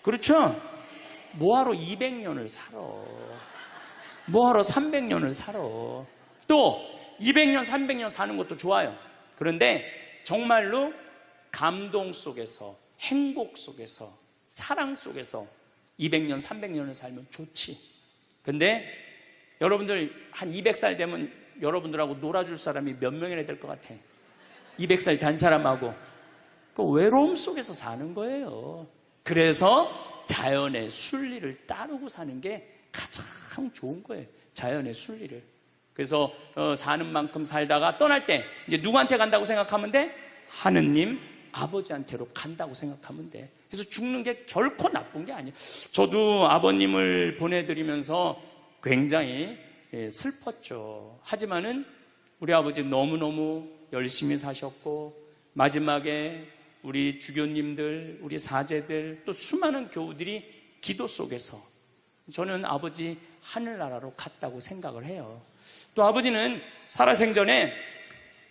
그렇죠? 뭐하러 200년을 살아? 뭐하러 300년을 살아? 또 200년, 300년 사는 것도 좋아요. 그런데 정말로 감동 속에서, 행복 속에서, 사랑 속에서 200년, 300년을 살면 좋지. 근데 여러분들 한 200살 되면 여러분들하고 놀아줄 사람이 몇 명이나 될 것 같아? 200살 단 사람하고. 그 외로움 속에서 사는 거예요. 그래서 자연의 순리를 따르고 사는 게 가장 좋은 거예요. 자연의 순리를. 그래서 사는 만큼 살다가 떠날 때 이제 누구한테 간다고 생각하면 돼? 하느님 아버지한테로 간다고 생각하면 돼. 그래서 죽는 게 결코 나쁜 게 아니에요. 저도 아버님을 보내드리면서 굉장히 슬펐죠. 하지만은 우리 아버지 너무너무 열심히 사셨고, 마지막에 우리 주교님들, 우리 사제들, 또 수많은 교우들이 기도 속에서 저는 아버지 하늘나라로 갔다고 생각을 해요. 또 아버지는 살아생전에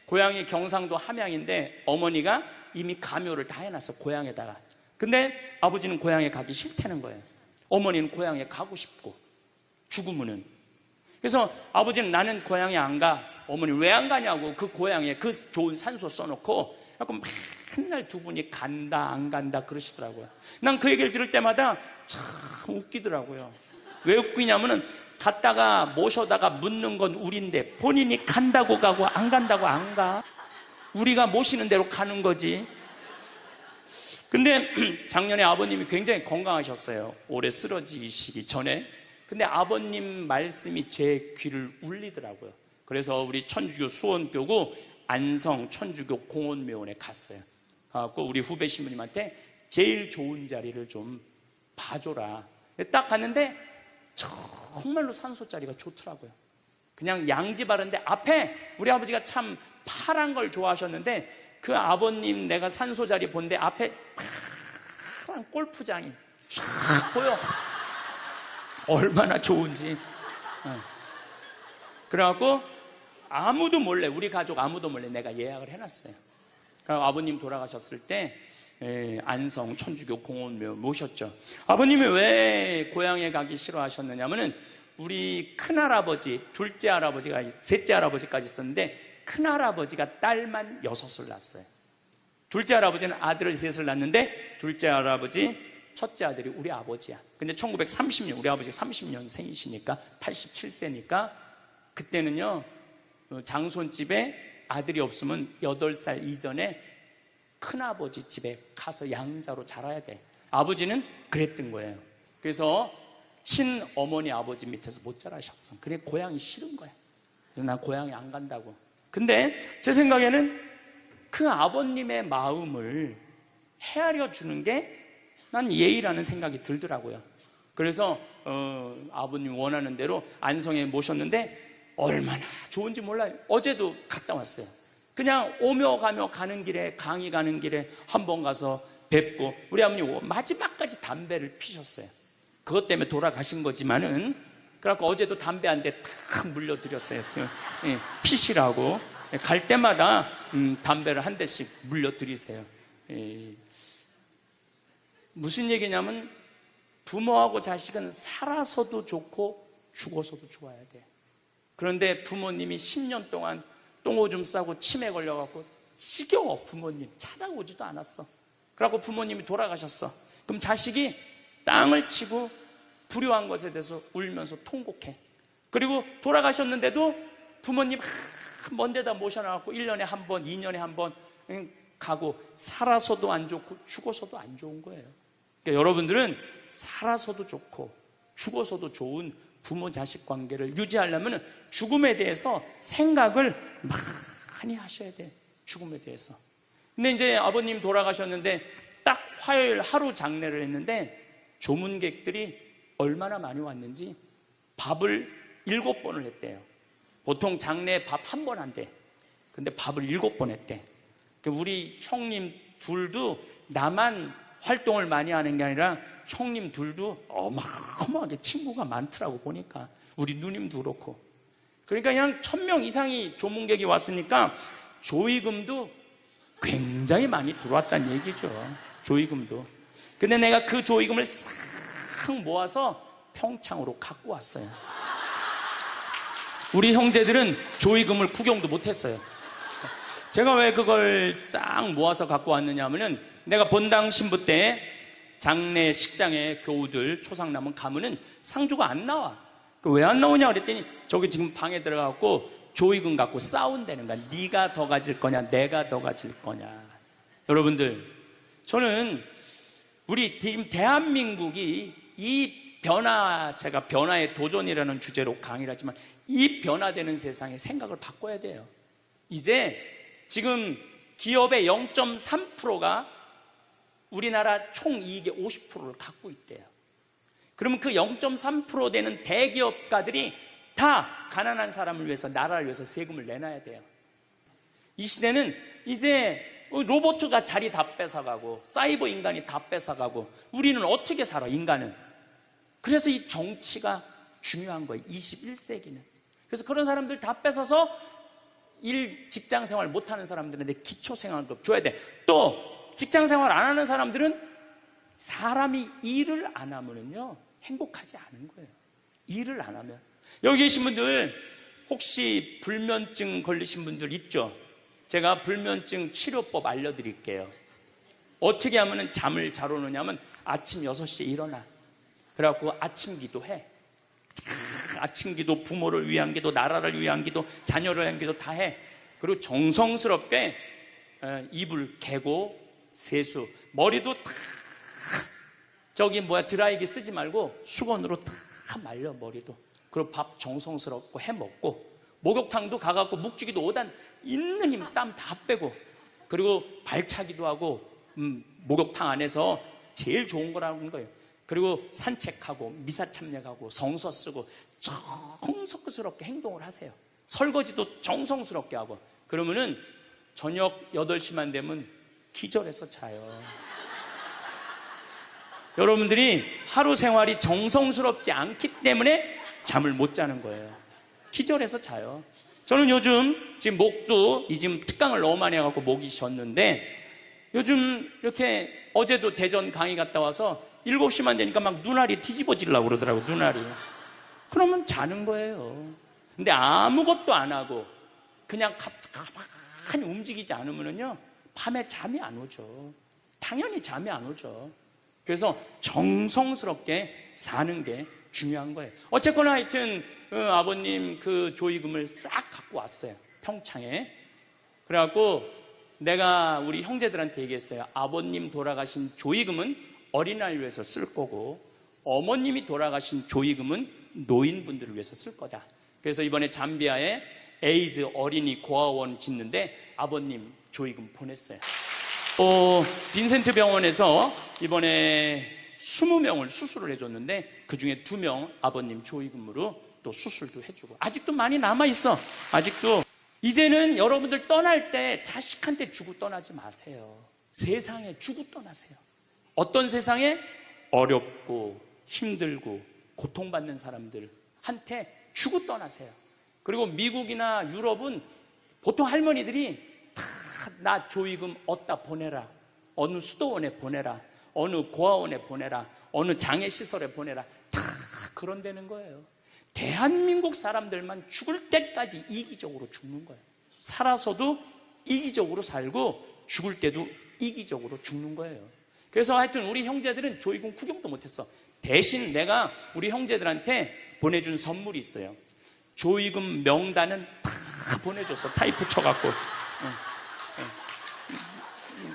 고향이 경상도 함양인데 어머니가 이미 가묘를 다 해놨어, 고향에다가. 근데 아버지는 고향에 가기 싫다는 거예요. 어머니는 고향에 가고 싶고, 죽으면은. 그래서 아버지는 나는 고향에 안 가. 어머니 왜 안 가냐고, 그 고향에 그 좋은 산소 써놓고 맨날 두 분이 간다 안 간다 그러시더라고요. 난 그 얘기를 들을 때마다 참 웃기더라고요. 왜 웃기냐면은 갔다가 모셔다가 묻는 건 우린데 본인이 간다고 가고 안 간다고 안 가. 우리가 모시는 대로 가는 거지. 근데 작년에 아버님이 굉장히 건강하셨어요. 올해 쓰러지시기 전에. 근데 아버님 말씀이 제 귀를 울리더라고요. 그래서 우리 천주교 수원교구 안성 천주교 공원묘원에 갔어요. 우리 후배 신부님한테 제일 좋은 자리를 좀 봐줘라. 딱 갔는데 정말로 산소 자리가 좋더라고요. 그냥 양지 바른데 앞에 우리 아버지가 참 파란 걸 좋아하셨는데 그 아버님 내가 산소 자리 본데 앞에 파란 골프장이 쫙 보여. 얼마나 좋은지. 그래갖고 아무도 몰래, 우리 가족 아무도 몰래 내가 예약을 해놨어요. 그리고 아버님 돌아가셨을 때 안성 천주교 공원묘 모셨죠. 아버님이 왜 고향에 가기 싫어하셨느냐면은 우리 큰할아버지, 둘째 할아버지가, 셋째 할아버지까지 있었는데 큰할아버지가 딸만 6을 낳았어요. 둘째 할아버지는 아들을 3을 낳았는데 둘째 할아버지 첫째 아들이 우리 아버지야. 근데 1930년, 우리 아버지가 30년생이시니까 87세니까 그때는요, 장손집에 아들이 없으면 8살 이전에 큰아버지 집에 가서 양자로 자라야 돼. 아버지는 그랬던 거예요. 그래서 친어머니 아버지 밑에서 못 자라셨어. 그래 고향이 싫은 거야. 그래서 난 고향에 안 간다고. 근데 제 생각에는 그 아버님의 마음을 헤아려 주는 게 난 예의라는 생각이 들더라고요. 그래서 아버님 원하는 대로 안성에 모셨는데 얼마나 좋은지 몰라요. 어제도 갔다 왔어요. 그냥 오며 가며 가는 길에, 강의 가는 길에 한번 가서 뵙고, 우리 아버님 마지막까지 담배를 피셨어요. 그것 때문에 돌아가신 거지만은, 그래갖고 어제도 담배 한 대 탁 물려드렸어요. 피시라고. 갈 때마다 담배를 한 대씩 물려드리세요. 무슨 얘기냐면, 부모하고 자식은 살아서도 좋고 죽어서도 좋아야 돼. 그런데 부모님이 10년 동안 똥오줌 싸고 치매 걸려갖고 지겨워. 부모님 찾아오지도 않았어. 그래갖고 부모님이 돌아가셨어. 그럼 자식이 땅을 치고 불효한 것에 대해서 울면서 통곡해. 그리고 돌아가셨는데도 부모님 먼 데다 모셔놔갖고 1년에 한 번, 2년에 한 번 가고, 살아서도 안 좋고 죽어서도 안 좋은 거예요. 그러니까 여러분들은 살아서도 좋고 죽어서도 좋은 부모 자식 관계를 유지하려면 죽음에 대해서 생각을 많이 하셔야 돼. 죽음에 대해서. 근데 이제 아버님 돌아가셨는데 딱 화요일 하루 장례를 했는데 조문객들이 얼마나 많이 왔는지 밥을 7번을 했대요. 보통 장례 밥 한 번 한대. 근데 밥을 7번 했대. 우리 형님 둘도 나만 활동을 많이 하는 게 아니라 형님 둘도 어마어마하게 친구가 많더라고. 보니까 우리 누님도 그렇고. 그러니까 그냥 1000명 이상이 조문객이 왔으니까 조의금도 굉장히 많이 들어왔다는 얘기죠. 조의금도. 근데 내가 그 조의금을 싹 모아서 평창으로 갖고 왔어요. 우리 형제들은 조의금을 구경도 못했어요. 제가 왜 그걸 싹 모아서 갖고 왔느냐 하면은, 내가 본당 신부 때 장례 식장에 교우들 초상 남은 가면은 상주가 안 나와. 왜 안 나오냐 그랬더니 저기 지금 방에 들어가고 조의금 갖고 싸운다는 거야. 네가 더 가질 거냐, 내가 더 가질 거냐. 여러분들, 저는 우리 지금 대한민국이 이 변화, 제가 변화의 도전이라는 주제로 강의를 하지만 이 변화되는 세상에 생각을 바꿔야 돼요. 이제 지금 기업의 0.3%가 우리나라 총이익의 50%를 갖고 있대요. 그러면 그 0.3% 되는 대기업가들이 다 가난한 사람을 위해서, 나라를 위해서 세금을 내놔야 돼요. 이 시대는 이제 로봇가 자리 다 뺏어가고 사이버 인간이 다 뺏어가고 우리는 어떻게 살아, 인간은. 그래서 이 정치가 중요한 거예요, 21세기는. 그래서 그런 사람들 다 뺏어서 직장 생활 못하는 사람들한테 기초생활급 줘야 돼. 또 직장 생활 안 하는 사람들은 사람이 일을 안 하면요 행복하지 않은 거예요. 일을 안 하면. 여기 계신 분들 혹시 불면증 걸리신 분들 있죠? 제가 불면증 치료법 알려드릴게요. 어떻게 하면 잠을 잘 오느냐면 아침 6시에 일어나. 그래갖고 아침 기도해. 아침 기도, 부모를 위한 기도, 나라를 위한 기도, 자녀를 위한 기도 다 해. 그리고 정성스럽게 이불 개고 세수, 머리도 다 드라이기 쓰지 말고 수건으로 다 말려, 머리도. 그리고 밥 정성스럽고 해 먹고, 목욕탕도 가갖고 묵지기도 5단 있는 힘 땀 다 빼고, 그리고 발차기도 하고, 목욕탕 안에서 제일 좋은 거라는 거예요. 그리고 산책하고 미사 참여하고 성서 쓰고 정성스럽게 행동을 하세요. 설거지도 정성스럽게 하고. 그러면은 저녁 8시만 되면 기절해서 자요. 여러분들이 하루 생활이 정성스럽지 않기 때문에 잠을 못 자는 거예요. 기절해서 자요. 저는 요즘 지금 목도 지금 특강을 너무 많이 해갖고 목이 쉬었는데, 요즘 이렇게 어제도 대전 강의 갔다 와서 7시만 되니까 막 눈알이 뒤집어지려고 그러더라고요. 눈알이. 그러면 자는 거예요. 근데 아무것도 안 하고 그냥 가만히 움직이지 않으면요 밤에 잠이 안 오죠. 당연히 잠이 안 오죠. 그래서 정성스럽게 사는 게 중요한 거예요. 어쨌거나 하여튼 아버님 그 조의금을 싹 갖고 왔어요, 평창에. 그래갖고 내가 우리 형제들한테 얘기했어요. 아버님 돌아가신 조의금은 어린아이를 위해서 쓸 거고, 어머님이 돌아가신 조의금은 노인분들을 위해서 쓸 거다. 그래서 이번에 잠비아에 에이즈 어린이 고아원 짓는데 아버님 조의금 보냈어요. 빈센트 병원에서 이번에 20명을 수술을 해줬는데 그중에 2명 아버님 조의금으로 또 수술도 해주고 아직도 많이 남아있어. 아직도. 이제는 여러분들 떠날 때 자식한테 주고 떠나지 마세요. 세상에 주고 떠나세요. 어떤 세상에? 어렵고 힘들고 고통받는 사람들한테 주고 떠나세요. 그리고 미국이나 유럽은 보통 할머니들이 다 나 조의금 어디다 보내라, 어느 수도원에 보내라, 어느 고아원에 보내라, 어느 장애시설에 보내라, 다 그런 데는 거예요. 대한민국 사람들만 죽을 때까지 이기적으로 죽는 거예요. 살아서도 이기적으로 살고 죽을 때도 이기적으로 죽는 거예요. 그래서 하여튼 우리 형제들은 조의금 구경도 못했어. 대신 내가 우리 형제들한테 보내준 선물이 있어요. 조의금 명단은 다 보내줬어. 타이프 쳐갖고.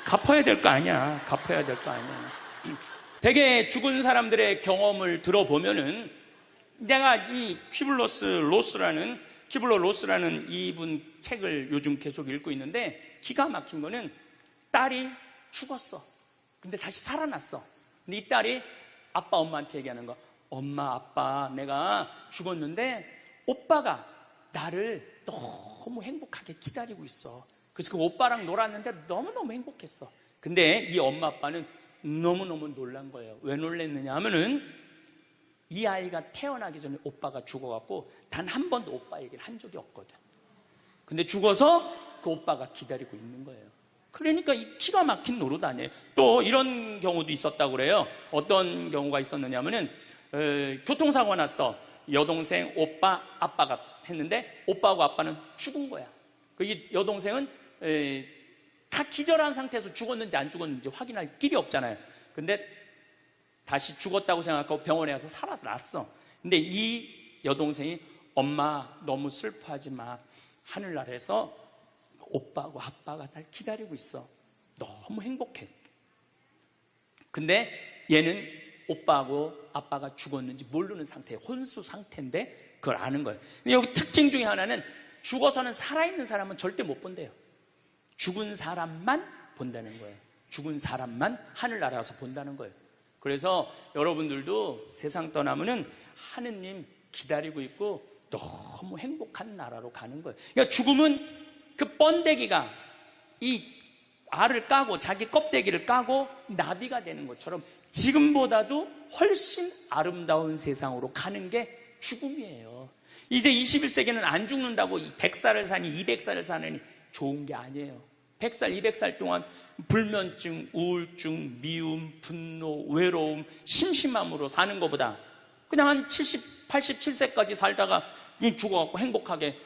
갚아야 될 거 아니야. 갚아야 될 거 아니야. 되게 죽은 사람들의 경험을 들어보면은 내가 이 키블러 로스라는 이분 책을 요즘 계속 읽고 있는데 기가 막힌 거는 딸이 죽었어. 근데 다시 살아났어. 근데 이 딸이 아빠 엄마한테 얘기하는 거. 엄마 아빠 내가 죽었는데 오빠가 나를 너무 행복하게 기다리고 있어. 그래서 그 오빠랑 놀았는데 너무너무 행복했어. 근데 이 엄마 아빠는 너무너무 놀란 거예요. 왜 놀랬느냐 하면은 이 아이가 태어나기 전에 오빠가 죽어갖고 단 한 번도 오빠 얘기를 한 적이 없거든. 근데 죽어서 그 오빠가 기다리고 있는 거예요. 그러니까 이 기가 막힌 노릇 아니에요. 또 이런 경우도 있었다고 그래요. 어떤 경우가 있었느냐 하면은 교통사고가 났어. 여동생, 오빠, 아빠가 했는데 오빠하고 아빠는 죽은 거야. 이 여동생은 다 기절한 상태에서 죽었는지 안 죽었는지 확인할 길이 없잖아요. 근데 다시 죽었다고 생각하고 병원에 가서 살아났어. 근데 이 여동생이 엄마 너무 슬퍼하지 마. 하늘나라에서 오빠하고 아빠가 날 기다리고 있어. 너무 행복해. 근데 얘는 오빠하고 아빠가 죽었는지 모르는 상태에 혼수 상태인데 그걸 아는 거예요. 근데 여기 특징 중에 하나는 죽어서는 살아있는 사람은 절대 못 본대요. 죽은 사람만 본다는 거예요. 죽은 사람만 하늘나라 가서 본다는 거예요. 그래서 여러분들도 세상 떠나면은 하느님 기다리고 있고 너무 행복한 나라로 가는 거예요. 그러니까 죽음은 그 번데기가 이 알을 까고 자기 껍데기를 까고 나비가 되는 것처럼 지금보다도 훨씬 아름다운 세상으로 가는 게 죽음이에요. 이제 21세기는 안 죽는다고 100살을 사니 200살을 사느니 좋은 게 아니에요. 100살, 200살 동안 불면증, 우울증, 미움, 분노, 외로움, 심심함으로 사는 것보다 그냥 한 70, 87세까지 살다가 죽어갖고 행복하게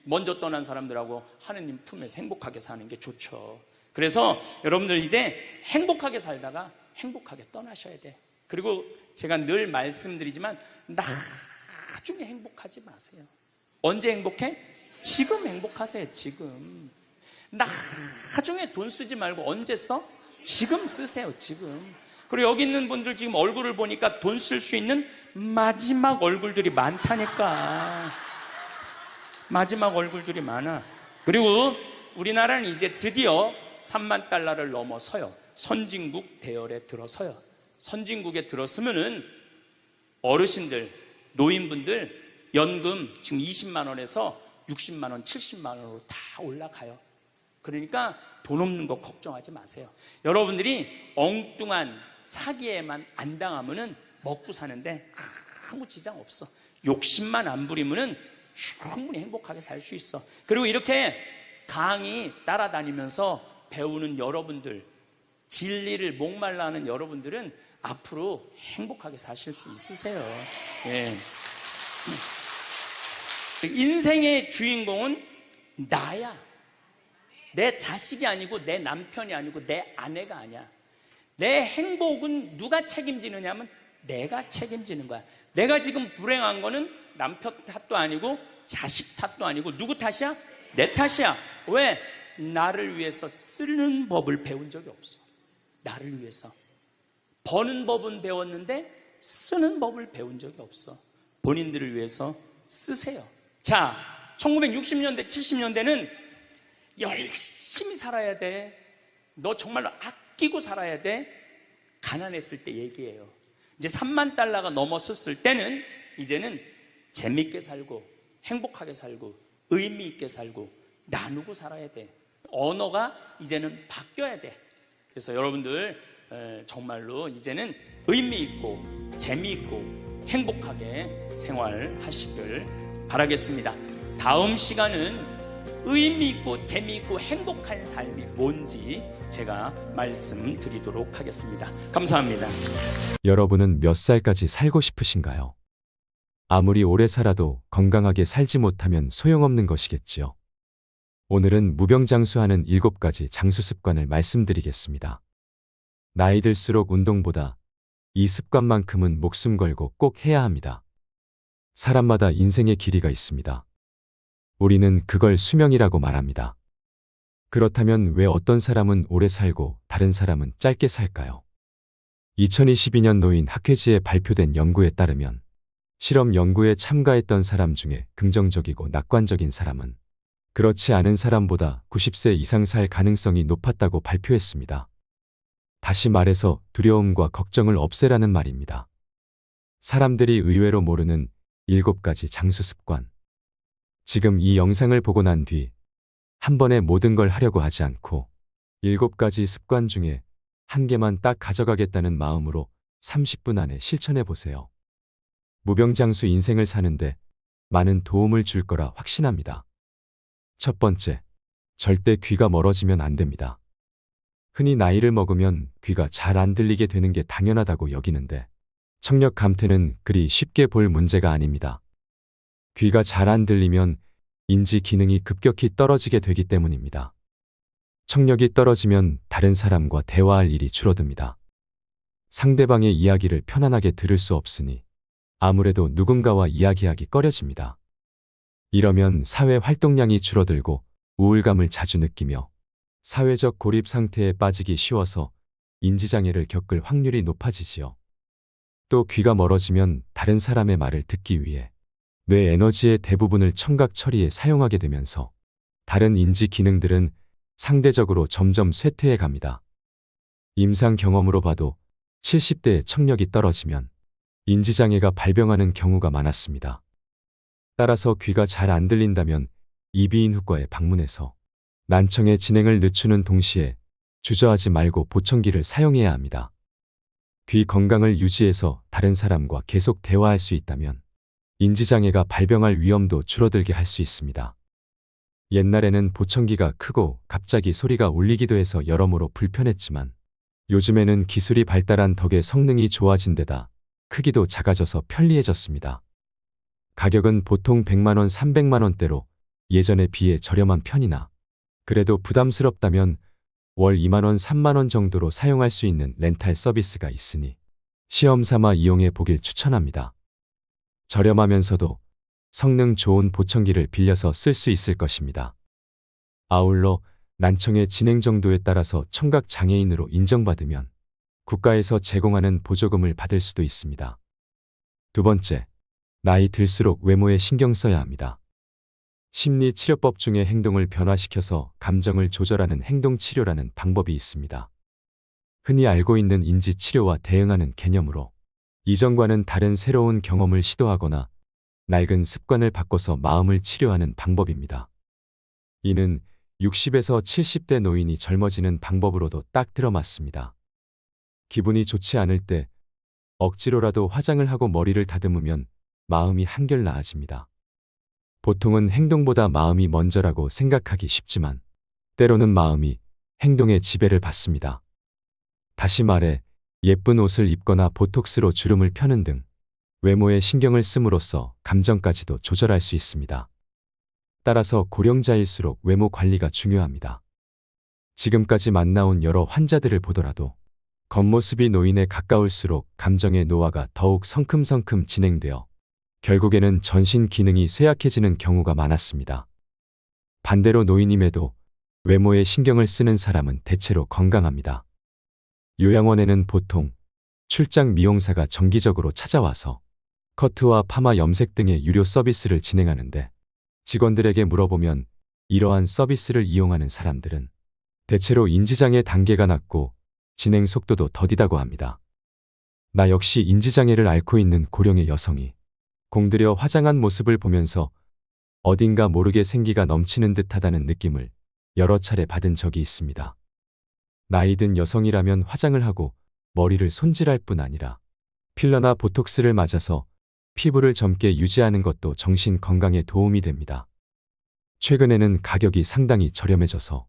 먼저 떠난 사람들하고 하느님 품에서 행복하게 사는 게 좋죠. 그래서 여러분들 이제 행복하게 살다가 행복하게 떠나셔야 돼. 그리고 제가 늘 말씀드리지만 나중에 행복하지 마세요. 언제 행복해? 지금 행복하세요. 지금. 나중에 돈 쓰지 말고 언제 써? 지금 쓰세요. 지금. 그리고 여기 있는 분들 지금 얼굴을 보니까 돈 쓸 수 있는 마지막 얼굴들이 많다니까. 마지막 얼굴들이 많아. 그리고 우리나라는 이제 드디어 3만 달러를 넘어서요. 선진국 대열에 들어서요. 선진국에 들었으면은 어르신들, 노인분들 연금 지금 20만 원에서 60만 원, 70만 원으로 다 올라가요. 그러니까 돈 없는 거 걱정하지 마세요. 여러분들이 엉뚱한 사기에만 안 당하면은 먹고 사는데 아무 지장 없어. 욕심만 안 부리면은 충분히 행복하게 살 수 있어. 그리고 이렇게 강의 따라다니면서 배우는 여러분들, 진리를 목말라 하는 여러분들은 앞으로 행복하게 사실 수 있으세요. 예. 인생의 주인공은 나야. 내 자식이 아니고 내 남편이 아니고 내 아내가 아니야. 내 행복은 누가 책임지느냐 하면 내가 책임지는 거야. 내가 지금 불행한 거는 남편 탓도 아니고 자식 탓도 아니고 누구 탓이야? 내 탓이야. 왜? 나를 위해서 쓰는 법을 배운 적이 없어. 나를 위해서. 버는 법은 배웠는데 쓰는 법을 배운 적이 없어. 본인들을 위해서 쓰세요. 자, 1960년대, 70년대는 열심히 살아야 돼. 너 정말로 아끼고 살아야 돼. 가난했을 때 얘기해요. 이제 3만 달러가 넘었을 때는 이제는 재밌게 살고 행복하게 살고 의미 있게 살고 나누고 살아야 돼. 언어가 이제는 바뀌어야 돼. 그래서 여러분들 정말로 이제는 의미 있고 재미있고 행복하게 생활하시길 바라겠습니다. 다음 시간은 의미 있고 재미있고 행복한 삶이 뭔지 제가 말씀드리도록 하겠습니다. 감사합니다. 여러분은 몇 살까지 살고 싶으신가요? 아무리 오래 살아도 건강하게 살지 못하면 소용없는 것이겠지요. 오늘은 무병장수하는 7가지 장수 습관을 말씀드리겠습니다. 나이 들수록 운동보다 이 습관만큼은 목숨 걸고 꼭 해야 합니다. 사람마다 인생의 길이가 있습니다. 우리는 그걸 수명이라고 말합니다. 그렇다면 왜 어떤 사람은 오래 살고 다른 사람은 짧게 살까요? 2022년 노인 학회지에 발표된 연구에 따르면 실험 연구에 참가했던 사람 중에 긍정적이고 낙관적인 사람은 그렇지 않은 사람보다 90세 이상 살 가능성이 높았다고 발표했습니다. 다시 말해서 두려움과 걱정을 없애라는 말입니다. 사람들이 의외로 모르는 7가지 장수 습관. 지금 이 영상을 보고 난 뒤 한 번에 모든 걸 하려고 하지 않고 7가지 습관 중에 한 개만 딱 가져가겠다는 마음으로 30분 안에 실천해 보세요. 무병장수 인생을 사는데 많은 도움을 줄 거라 확신합니다. 첫 번째, 절대 귀가 멀어지면 안 됩니다. 흔히 나이를 먹으면 귀가 잘 안 들리게 되는 게 당연하다고 여기는데 청력 감퇴는 그리 쉽게 볼 문제가 아닙니다. 귀가 잘 안 들리면 인지 기능이 급격히 떨어지게 되기 때문입니다. 청력이 떨어지면 다른 사람과 대화할 일이 줄어듭니다. 상대방의 이야기를 편안하게 들을 수 없으니 아무래도 누군가와 이야기하기 꺼려집니다. 이러면 사회 활동량이 줄어들고 우울감을 자주 느끼며 사회적 고립 상태에 빠지기 쉬워서 인지장애를 겪을 확률이 높아지지요. 또 귀가 멀어지면 다른 사람의 말을 듣기 위해 뇌 에너지의 대부분을 청각 처리에 사용하게 되면서 다른 인지 기능들은 상대적으로 점점 쇠퇴해 갑니다. 임상 경험으로 봐도 70대의 청력이 떨어지면 인지장애가 발병하는 경우가 많았습니다. 따라서 귀가 잘 안 들린다면 이비인후과에 방문해서 난청의 진행을 늦추는 동시에 주저하지 말고 보청기를 사용해야 합니다. 귀 건강을 유지해서 다른 사람과 계속 대화할 수 있다면 인지장애가 발병할 위험도 줄어들게 할 수 있습니다. 옛날에는 보청기가 크고 갑자기 소리가 울리기도 해서 여러모로 불편했지만 요즘에는 기술이 발달한 덕에 성능이 좋아진 데다 크기도 작아져서 편리해졌습니다. 가격은 보통 100만원, 300만원대로 예전에 비해 저렴한 편이나 그래도 부담스럽다면 월 2만원, 3만원 정도로 사용할 수 있는 렌탈 서비스가 있으니 시험 삼아 이용해 보길 추천합니다. 저렴하면서도 성능 좋은 보청기를 빌려서 쓸 수 있을 것입니다. 아울러 난청의 진행 정도에 따라서 청각 장애인으로 인정받으면 국가에서 제공하는 보조금을 받을 수도 있습니다. 두 번째, 나이 들수록 외모에 신경 써야 합니다. 심리치료법 중에 행동을 변화시켜서 감정을 조절하는 행동치료라는 방법이 있습니다. 흔히 알고 있는 인지치료와 대응하는 개념으로 이전과는 다른 새로운 경험을 시도하거나 낡은 습관을 바꿔서 마음을 치료하는 방법입니다. 이는 60에서 70대 노인이 젊어지는 방법으로도 딱 들어맞습니다. 기분이 좋지 않을 때 억지로라도 화장을 하고 머리를 다듬으면 마음이 한결 나아집니다. 보통은 행동보다 마음이 먼저라고 생각하기 쉽지만 때로는 마음이 행동의 지배를 받습니다. 다시 말해 예쁜 옷을 입거나 보톡스로 주름을 펴는 등 외모에 신경을 씀으로써 감정까지도 조절할 수 있습니다. 따라서 고령자일수록 외모 관리가 중요합니다. 지금까지 만나온 여러 환자들을 보더라도 겉모습이 노인에 가까울수록 감정의 노화가 더욱 성큼성큼 진행되어 결국에는 전신 기능이 쇠약해지는 경우가 많았습니다. 반대로 노인임에도 외모에 신경을 쓰는 사람은 대체로 건강합니다. 요양원에는 보통 출장 미용사가 정기적으로 찾아와서 커트와 파마 염색 등의 유료 서비스를 진행하는데 직원들에게 물어보면 이러한 서비스를 이용하는 사람들은 대체로 인지장애 단계가 낮고 진행 속도도 더디다고 합니다. 나 역시 인지장애를 앓고 있는 고령의 여성이 공들여 화장한 모습을 보면서 어딘가 모르게 생기가 넘치는 듯하다는 느낌을 여러 차례 받은 적이 있습니다. 나이든 여성이라면 화장을 하고 머리를 손질할 뿐 아니라 필러나 보톡스를 맞아서 피부를 젊게 유지하는 것도 정신 건강에 도움이 됩니다. 최근에는 가격이 상당히 저렴해져서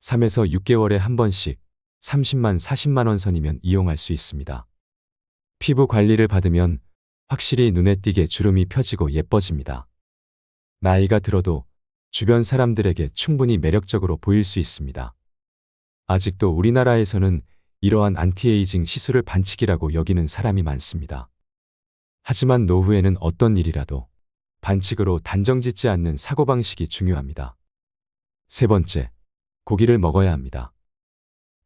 3에서 6개월에 한 번씩 30만, 40만 원 선이면 이용할 수 있습니다. 피부 관리를 받으면 확실히 눈에 띄게 주름이 펴지고 예뻐집니다. 나이가 들어도 주변 사람들에게 충분히 매력적으로 보일 수 있습니다. 아직도 우리나라에서는 이러한 안티에이징 시술을 반칙이라고 여기는 사람이 많습니다. 하지만 노후에는 어떤 일이라도 반칙으로 단정짓지 않는 사고방식이 중요합니다. 세 번째, 고기를 먹어야 합니다.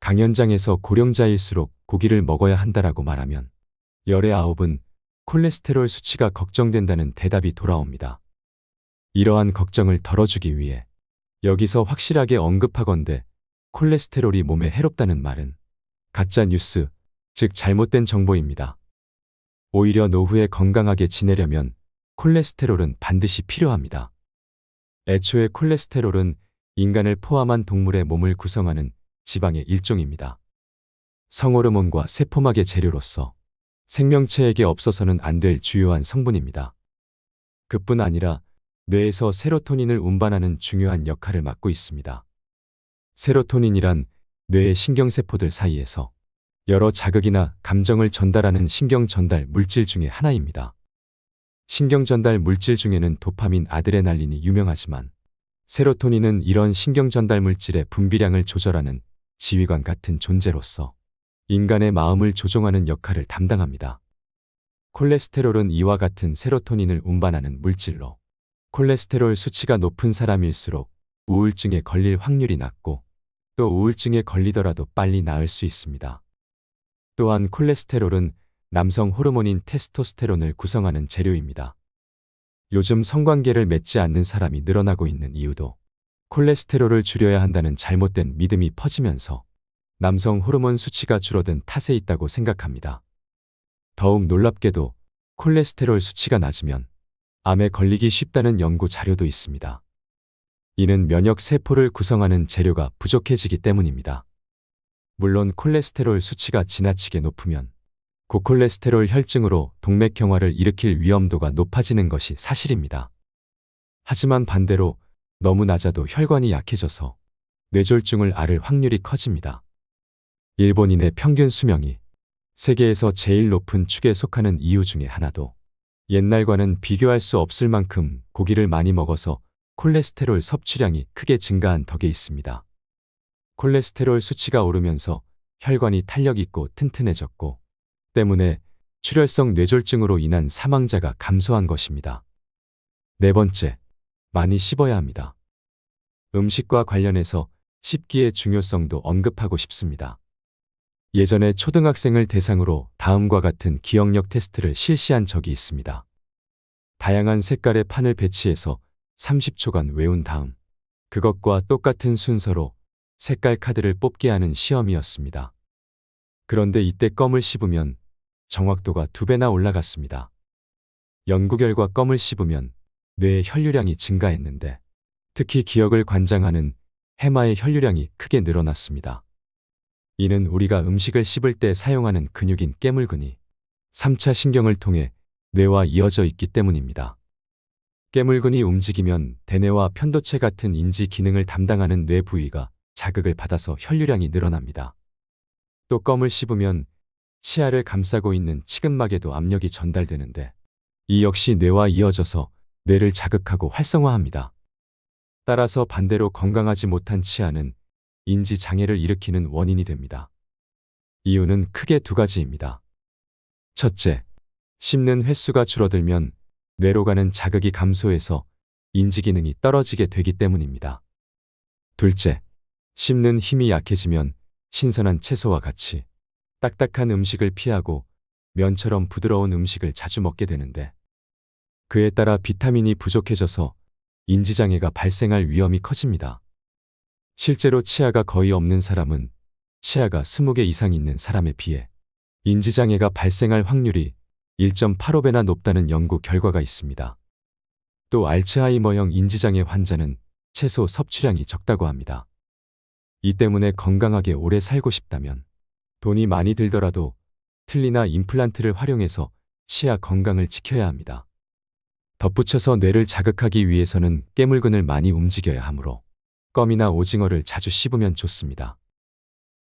강연장에서 고령자일수록 고기를 먹어야 한다라고 말하면 열의 9은 콜레스테롤 수치가 걱정된다는 대답이 돌아옵니다. 이러한 걱정을 덜어주기 위해 여기서 확실하게 언급하건대 콜레스테롤이 몸에 해롭다는 말은 가짜 뉴스, 즉 잘못된 정보입니다. 오히려 노후에 건강하게 지내려면 콜레스테롤은 반드시 필요합니다. 애초에 콜레스테롤은 인간을 포함한 동물의 몸을 구성하는 지방의 일종입니다. 성호르몬과 세포막의 재료로서 생명체에게 없어서는 안 될 주요한 성분입니다. 그뿐 아니라 뇌에서 세로토닌을 운반하는 중요한 역할을 맡고 있습니다. 세로토닌이란 뇌의 신경세포들 사이에서 여러 자극이나 감정을 전달하는 신경 전달 물질 중의 하나입니다. 신경 전달 물질 중에는 도파민, 아드레날린이 유명하지만 세로토닌은 이런 신경 전달 물질의 분비량을 조절하는 지휘관 같은 존재로서 인간의 마음을 조종하는 역할을 담당합니다. 콜레스테롤은 이와 같은 세로토닌을 운반하는 물질로 콜레스테롤 수치가 높은 사람일수록 우울증에 걸릴 확률이 낮고 또 우울증에 걸리더라도 빨리 나을 수 있습니다. 또한 콜레스테롤은 남성 호르몬인 테스토스테론을 구성하는 재료입니다. 요즘 성관계를 맺지 않는 사람이 늘어나고 있는 이유도 콜레스테롤을 줄여야 한다는 잘못된 믿음이 퍼지면서 남성 호르몬 수치가 줄어든 탓에 있다고 생각합니다. 더욱 놀랍게도 콜레스테롤 수치가 낮으면 암에 걸리기 쉽다는 연구 자료도 있습니다. 이는 면역 세포를 구성하는 재료가 부족해지기 때문입니다. 물론 콜레스테롤 수치가 지나치게 높으면 고콜레스테롤 혈증으로 동맥경화를 일으킬 위험도가 높아지는 것이 사실입니다. 하지만 반대로 너무 낮아도 혈관이 약해져서 뇌졸중을 앓을 확률이 커집니다. 일본인의 평균 수명이 세계에서 제일 높은 축에 속하는 이유 중에 하나도 옛날과는 비교할 수 없을 만큼 고기를 많이 먹어서 콜레스테롤 섭취량이 크게 증가한 덕에 있습니다. 콜레스테롤 수치가 오르면서 혈관이 탄력 있고 튼튼해졌고 때문에 출혈성 뇌졸중으로 인한 사망자가 감소한 것입니다. 네 번째, 많이 씹어야 합니다. 음식과 관련해서 씹기의 중요성도 언급하고 싶습니다. 예전에 초등학생을 대상으로 다음과 같은 기억력 테스트를 실시한 적이 있습니다. 다양한 색깔의 판을 배치해서 30초간 외운 다음 그것과 똑같은 순서로 색깔 카드를 뽑게 하는 시험이었습니다. 그런데 이때 껌을 씹으면 정확도가 2배나 올라갔습니다. 연구 결과 껌을 씹으면 뇌의 혈류량이 증가했는데 특히 기억을 관장하는 해마의 혈류량이 크게 늘어났습니다. 이는 우리가 음식을 씹을 때 사용하는 근육인 깨물근이 3차 신경을 통해 뇌와 이어져 있기 때문입니다. 깨물근이 움직이면 대뇌와 편도체 같은 인지 기능을 담당하는 뇌 부위가 자극을 받아서 혈류량이 늘어납니다. 또 껌을 씹으면 치아를 감싸고 있는 치근막에도 압력이 전달되는데 이 역시 뇌와 이어져서 뇌를 자극하고 활성화합니다. 따라서 반대로 건강하지 못한 치아는 인지 장애를 일으키는 원인이 됩니다. 이유는 크게 2가지입니다. 첫째, 씹는 횟수가 줄어들면 뇌로 가는 자극이 감소해서 인지 기능이 떨어지게 되기 때문입니다. 둘째, 씹는 힘이 약해지면 신선한 채소와 같이 딱딱한 음식을 피하고 면처럼 부드러운 음식을 자주 먹게 되는데 그에 따라 비타민이 부족해져서 인지장애가 발생할 위험이 커집니다. 실제로 치아가 거의 없는 사람은 치아가 20개 이상 있는 사람에 비해 인지장애가 발생할 확률이 1.85배나 높다는 연구 결과가 있습니다. 또 알츠하이머형 인지장애 환자는 채소 섭취량이 적다고 합니다. 이 때문에 건강하게 오래 살고 싶다면 돈이 많이 들더라도 틀니나 임플란트를 활용해서 치아 건강을 지켜야 합니다. 덧붙여서 뇌를 자극하기 위해서는 깨물근을 많이 움직여야 하므로 껌이나 오징어를 자주 씹으면 좋습니다.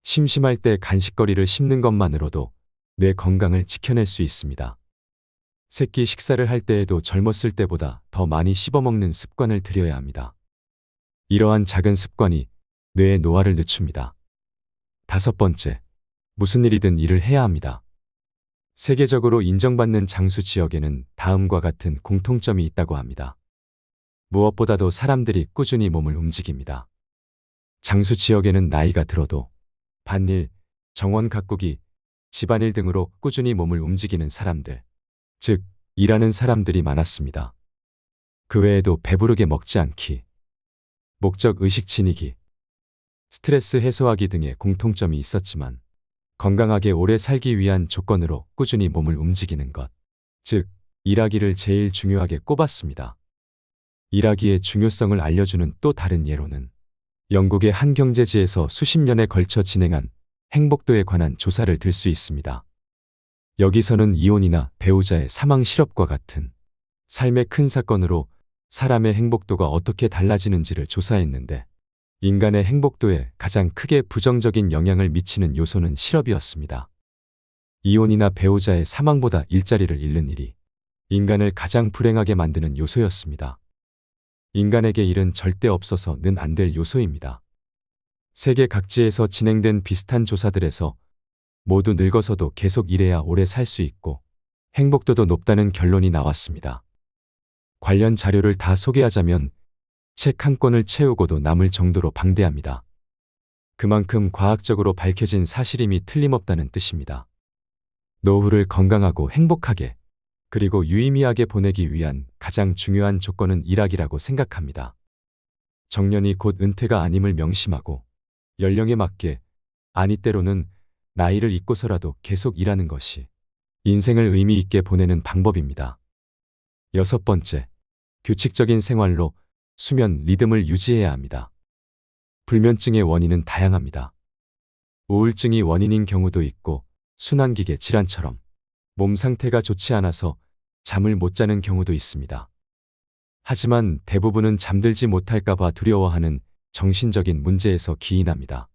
심심할 때 간식거리를 씹는 것만으로도 뇌 건강을 지켜낼 수 있습니다. 새끼 식사를 할 때에도 젊었을 때보다 더 많이 씹어먹는 습관을 들여야 합니다. 이러한 작은 습관이 뇌의 노화를 늦춥니다. 5번째, 무슨 일이든 일을 해야 합니다. 세계적으로 인정받는 장수 지역에는 다음과 같은 공통점이 있다고 합니다. 무엇보다도 사람들이 꾸준히 몸을 움직입니다. 장수 지역에는 나이가 들어도 밭일, 정원 가꾸기, 집안일 등으로 꾸준히 몸을 움직이는 사람들, 즉 일하는 사람들이 많았습니다. 그 외에도 배부르게 먹지 않기, 목적 의식 지니기, 스트레스 해소하기 등의 공통점이 있었지만 건강하게 오래 살기 위한 조건으로 꾸준히 몸을 움직이는 것, 즉 일하기를 제일 중요하게 꼽았습니다. 일하기의 중요성을 알려주는 또 다른 예로는 영국의 한 경제지에서 수십 년에 걸쳐 진행한 행복도에 관한 조사를 들 수 있습니다. 여기서는 이혼이나 배우자의 사망 실업과 같은 삶의 큰 사건으로 사람의 행복도가 어떻게 달라지는지를 조사했는데 인간의 행복도에 가장 크게 부정적인 영향을 미치는 요소는 실업이었습니다. 이혼이나 배우자의 사망보다 일자리를 잃는 일이 인간을 가장 불행하게 만드는 요소였습니다. 인간에게 일은 절대 없어서는 안 될 요소입니다. 세계 각지에서 진행된 비슷한 조사들에서 모두 늙어서도 계속 일해야 오래 살 수 있고 행복도도 높다는 결론이 나왔습니다. 관련 자료를 다 소개하자면 책 한 권을 채우고도 남을 정도로 방대합니다. 그만큼 과학적으로 밝혀진 사실임이 틀림없다는 뜻입니다. 노후를 건강하고 행복하게 그리고 유의미하게 보내기 위한 가장 중요한 조건은 일하기라고 생각합니다. 정년이 곧 은퇴가 아님을 명심하고 연령에 맞게 아니 때로는 나이를 잊고서라도 계속 일하는 것이 인생을 의미 있게 보내는 방법입니다. 6번째, 규칙적인 생활로 수면 리듬을 유지해야 합니다. 불면증의 원인은 다양합니다. 우울증이 원인인 경우도 있고 순환기계 질환처럼 몸 상태가 좋지 않아서 잠을 못 자는 경우도 있습니다. 하지만 대부분은 잠들지 못할까봐 두려워하는 정신적인 문제에서 기인합니다.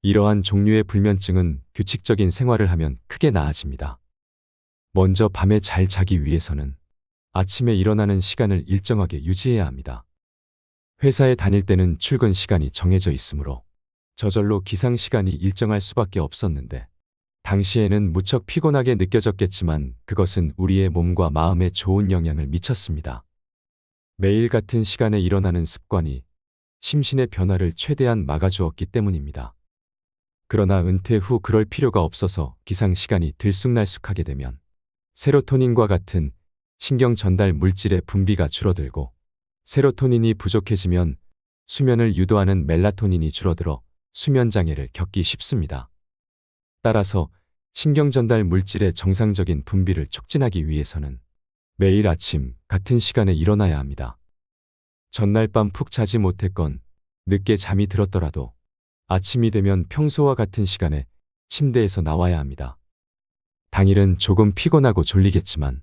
이러한 종류의 불면증은 규칙적인 생활을 하면 크게 나아집니다. 먼저 밤에 잘 자기 위해서는 아침에 일어나는 시간을 일정하게 유지해야 합니다. 회사에 다닐 때는 출근 시간이 정해져 있으므로 저절로 기상 시간이 일정할 수밖에 없었는데 당시에는 무척 피곤하게 느껴졌겠지만 그것은 우리의 몸과 마음에 좋은 영향을 미쳤습니다. 매일 같은 시간에 일어나는 습관이 심신의 변화를 최대한 막아주었기 때문입니다. 그러나 은퇴 후 그럴 필요가 없어서 기상 시간이 들쑥날쑥하게 되면 세로토닌과 같은 신경 전달 물질의 분비가 줄어들고 세로토닌이 부족해지면 수면을 유도하는 멜라토닌이 줄어들어 수면 장애를 겪기 쉽습니다. 따라서 신경 전달 물질의 정상적인 분비를 촉진하기 위해서는 매일 아침 같은 시간에 일어나야 합니다. 전날 밤 푹 자지 못했건 늦게 잠이 들었더라도 아침이 되면 평소와 같은 시간에 침대에서 나와야 합니다. 당일은 조금 피곤하고 졸리겠지만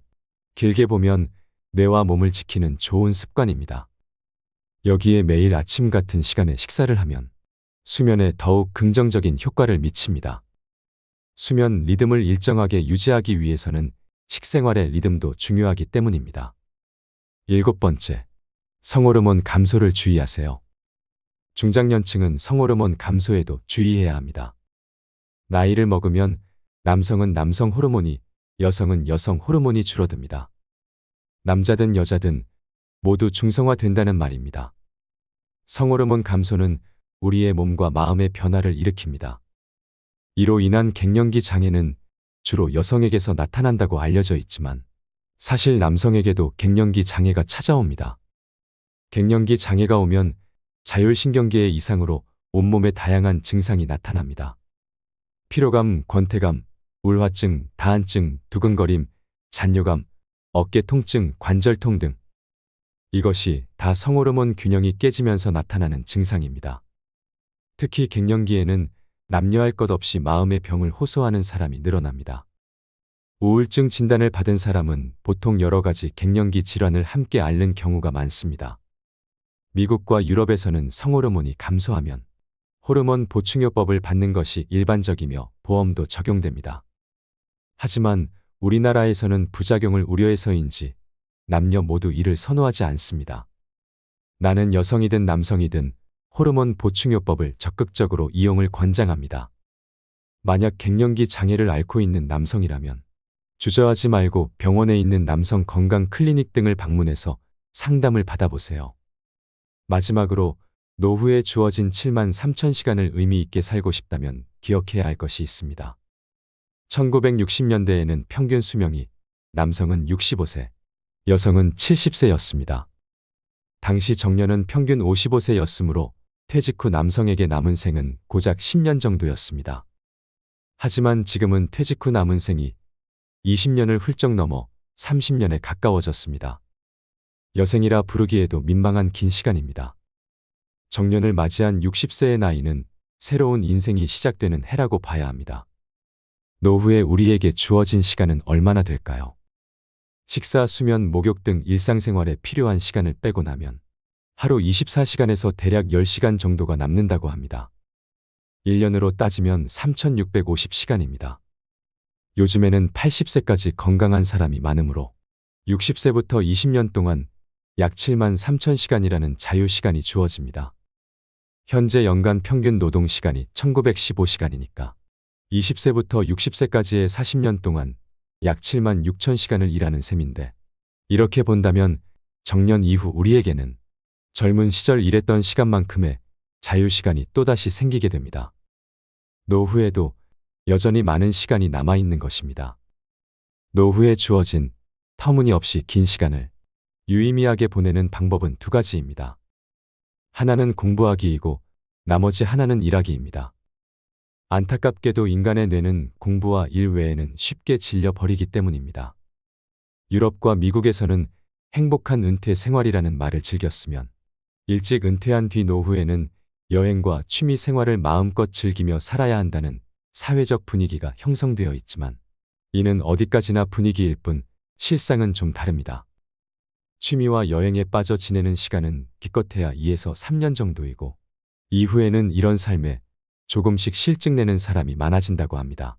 길게 보면 뇌와 몸을 지키는 좋은 습관입니다. 여기에 매일 아침 같은 시간에 식사를 하면 수면에 더욱 긍정적인 효과를 미칩니다. 수면 리듬을 일정하게 유지하기 위해서는 식생활의 리듬도 중요하기 때문입니다. 7번째, 성호르몬 감소를 주의하세요. 중장년층은 성호르몬 감소에도 주의해야 합니다. 나이를 먹으면 남성은 남성 호르몬이, 여성은 여성 호르몬이 줄어듭니다. 남자든 여자든 모두 중성화된다는 말입니다. 성호르몬 감소는 우리의 몸과 마음의 변화를 일으킵니다. 이로 인한 갱년기 장애는 주로 여성에게서 나타난다고 알려져 있지만 사실 남성에게도 갱년기 장애가 찾아옵니다. 갱년기 장애가 오면 자율신경계의 이상으로 온몸에 다양한 증상이 나타납니다. 피로감, 권태감, 우울증, 다한증, 두근거림, 잔뇨감, 어깨 통증, 관절통 등 이것이 다 성호르몬 균형이 깨지면서 나타나는 증상입니다. 특히 갱년기에는 남녀할 것 없이 마음의 병을 호소하는 사람이 늘어납니다. 우울증 진단을 받은 사람은 보통 여러 가지 갱년기 질환을 함께 앓는 경우가 많습니다. 미국과 유럽에서는 성호르몬이 감소하면 호르몬 보충요법을 받는 것이 일반적이며 보험도 적용됩니다. 하지만 우리나라에서는 부작용을 우려해서인지 남녀 모두 이를 선호하지 않습니다. 나는 여성이든 남성이든 호르몬 보충요법을 적극적으로 이용을 권장합니다. 만약 갱년기 장애를 앓고 있는 남성이라면 주저하지 말고 병원에 있는 남성 건강 클리닉 등을 방문해서 상담을 받아보세요. 마지막으로 노후에 주어진 7만 3천 시간을 의미 있게 살고 싶다면 기억해야 할 것이 있습니다. 1960년대에는 평균 수명이 남성은 65세, 여성은 70세였습니다. 당시 정년은 평균 55세였으므로 퇴직 후 남성에게 남은 생은 고작 10년 정도였습니다. 하지만 지금은 퇴직 후 남은 생이 20년을 훌쩍 넘어 30년에 가까워졌습니다. 여생이라 부르기에도 민망한 긴 시간입니다. 정년을 맞이한 60세의 나이는 새로운 인생이 시작되는 해라고 봐야 합니다. 노후에 우리에게 주어진 시간은 얼마나 될까요? 식사, 수면, 목욕 등 일상생활에 필요한 시간을 빼고 나면 하루 24시간에서 대략 10시간 정도가 남는다고 합니다. 1년으로 따지면 3,650시간입니다. 요즘에는 80세까지 건강한 사람이 많으므로 60세부터 20년 동안 약 7만 3천 시간이라는 자유시간이 주어집니다. 현재 연간 평균 노동시간이 1915시간이니까 20세부터 60세까지의 40년 동안 약 7만 6천 시간을 일하는 셈인데, 이렇게 본다면 정년 이후 우리에게는 젊은 시절 일했던 시간만큼의 자유시간이 또다시 생기게 됩니다. 노후에도 여전히 많은 시간이 남아있는 것입니다. 노후에 주어진 터무니없이 긴 시간을 유의미하게 보내는 방법은 두 가지입니다. 하나는 공부하기이고 나머지 하나는 일하기입니다. 안타깝게도 인간의 뇌는 공부와 일 외에는 쉽게 질려버리기 때문입니다. 유럽과 미국에서는 행복한 은퇴 생활이라는 말을 즐겼으면 일찍 은퇴한 뒤 노후에는 여행과 취미 생활을 마음껏 즐기며 살아야 한다는 사회적 분위기가 형성되어 있지만, 이는 어디까지나 분위기일 뿐 실상은 좀 다릅니다. 취미와 여행에 빠져 지내는 시간은 기껏해야 2에서 3년 정도이고, 이후에는 이런 삶에 조금씩 실증내는 사람이 많아진다고 합니다.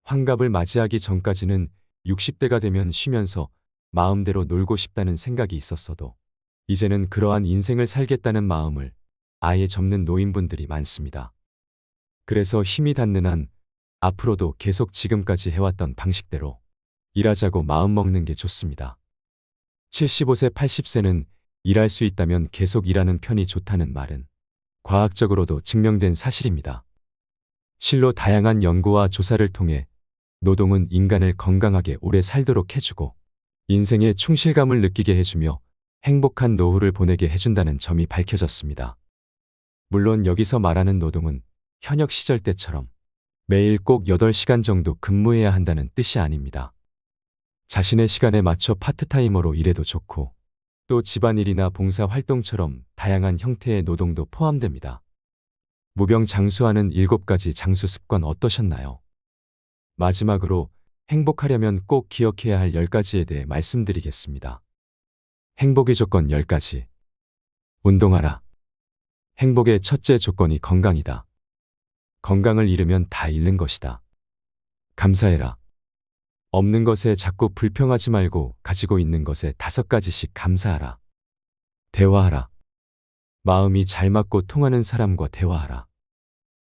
환갑을 맞이하기 전까지는 60대가 되면 쉬면서 마음대로 놀고 싶다는 생각이 있었어도 이제는 그러한 인생을 살겠다는 마음을 아예 접는 노인분들이 많습니다. 그래서 힘이 닿는 한 앞으로도 계속 지금까지 해왔던 방식대로 일하자고 마음먹는 게 좋습니다. 75세, 80세는 일할 수 있다면 계속 일하는 편이 좋다는 말은 과학적으로도 증명된 사실입니다. 실로 다양한 연구와 조사를 통해 노동은 인간을 건강하게 오래 살도록 해주고 인생의 충실감을 느끼게 해주며 행복한 노후를 보내게 해준다는 점이 밝혀졌습니다. 물론 여기서 말하는 노동은 현역 시절 때처럼 매일 꼭 8시간 정도 근무해야 한다는 뜻이 아닙니다. 자신의 시간에 맞춰 파트타이머로 일해도 좋고, 또 집안일이나 봉사활동처럼 다양한 형태의 노동도 포함됩니다. 무병장수하는 7가지 장수 습관 어떠셨나요? 마지막으로 행복하려면 꼭 기억해야 할 10가지에 대해 말씀드리겠습니다. 행복의 조건 10가지. 운동하라. 행복의 첫째 조건이 건강이다. 건강을 잃으면 다 잃는 것이다. 감사해라. 없는 것에 자꾸 불평하지 말고 가지고 있는 것에 5가지씩 감사하라. 대화하라. 마음이 잘 맞고 통하는 사람과 대화하라.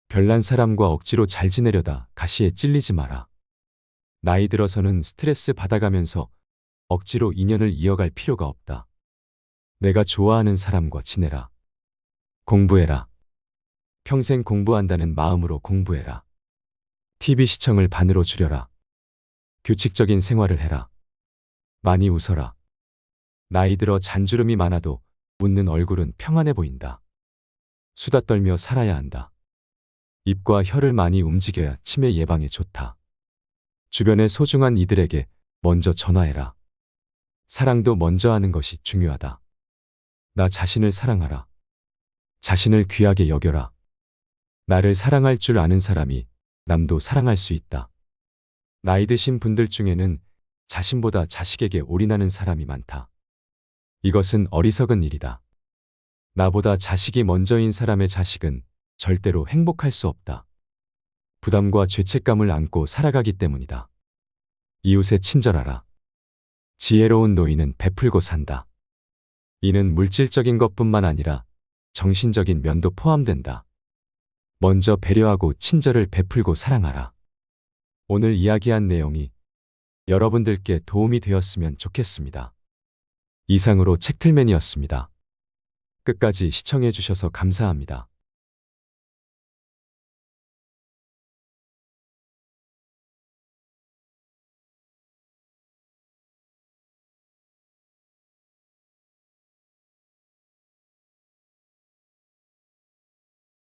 별난 사람과 억지로 잘 지내려다 가시에 찔리지 마라. 나이 들어서는 스트레스 받아가면서 억지로 인연을 이어갈 필요가 없다. 내가 좋아하는 사람과 지내라. 공부해라. 평생 공부한다는 마음으로 공부해라. TV 시청을 반으로 줄여라. 규칙적인 생활을 해라. 많이 웃어라. 나이 들어 잔주름이 많아도 웃는 얼굴은 평안해 보인다. 수다 떨며 살아야 한다. 입과 혀를 많이 움직여야 치매 예방에 좋다. 주변의 소중한 이들에게 먼저 전화해라. 사랑도 먼저 하는 것이 중요하다. 나 자신을 사랑하라. 자신을 귀하게 여겨라. 나를 사랑할 줄 아는 사람이 남도 사랑할 수 있다. 나이 드신 분들 중에는 자신보다 자식에게 올인하는 사람이 많다. 이것은 어리석은 일이다. 나보다 자식이 먼저인 사람의 자식은 절대로 행복할 수 없다. 부담과 죄책감을 안고 살아가기 때문이다. 이웃에 친절하라. 지혜로운 노인은 베풀고 산다. 이는 물질적인 것뿐만 아니라 정신적인 면도 포함된다. 먼저 배려하고 친절을 베풀고 사랑하라. 오늘 이야기한 내용이 여러분들께 도움이 되었으면 좋겠습니다. 이상으로 책틀맨이었습니다. 끝까지 시청해 주셔서 감사합니다.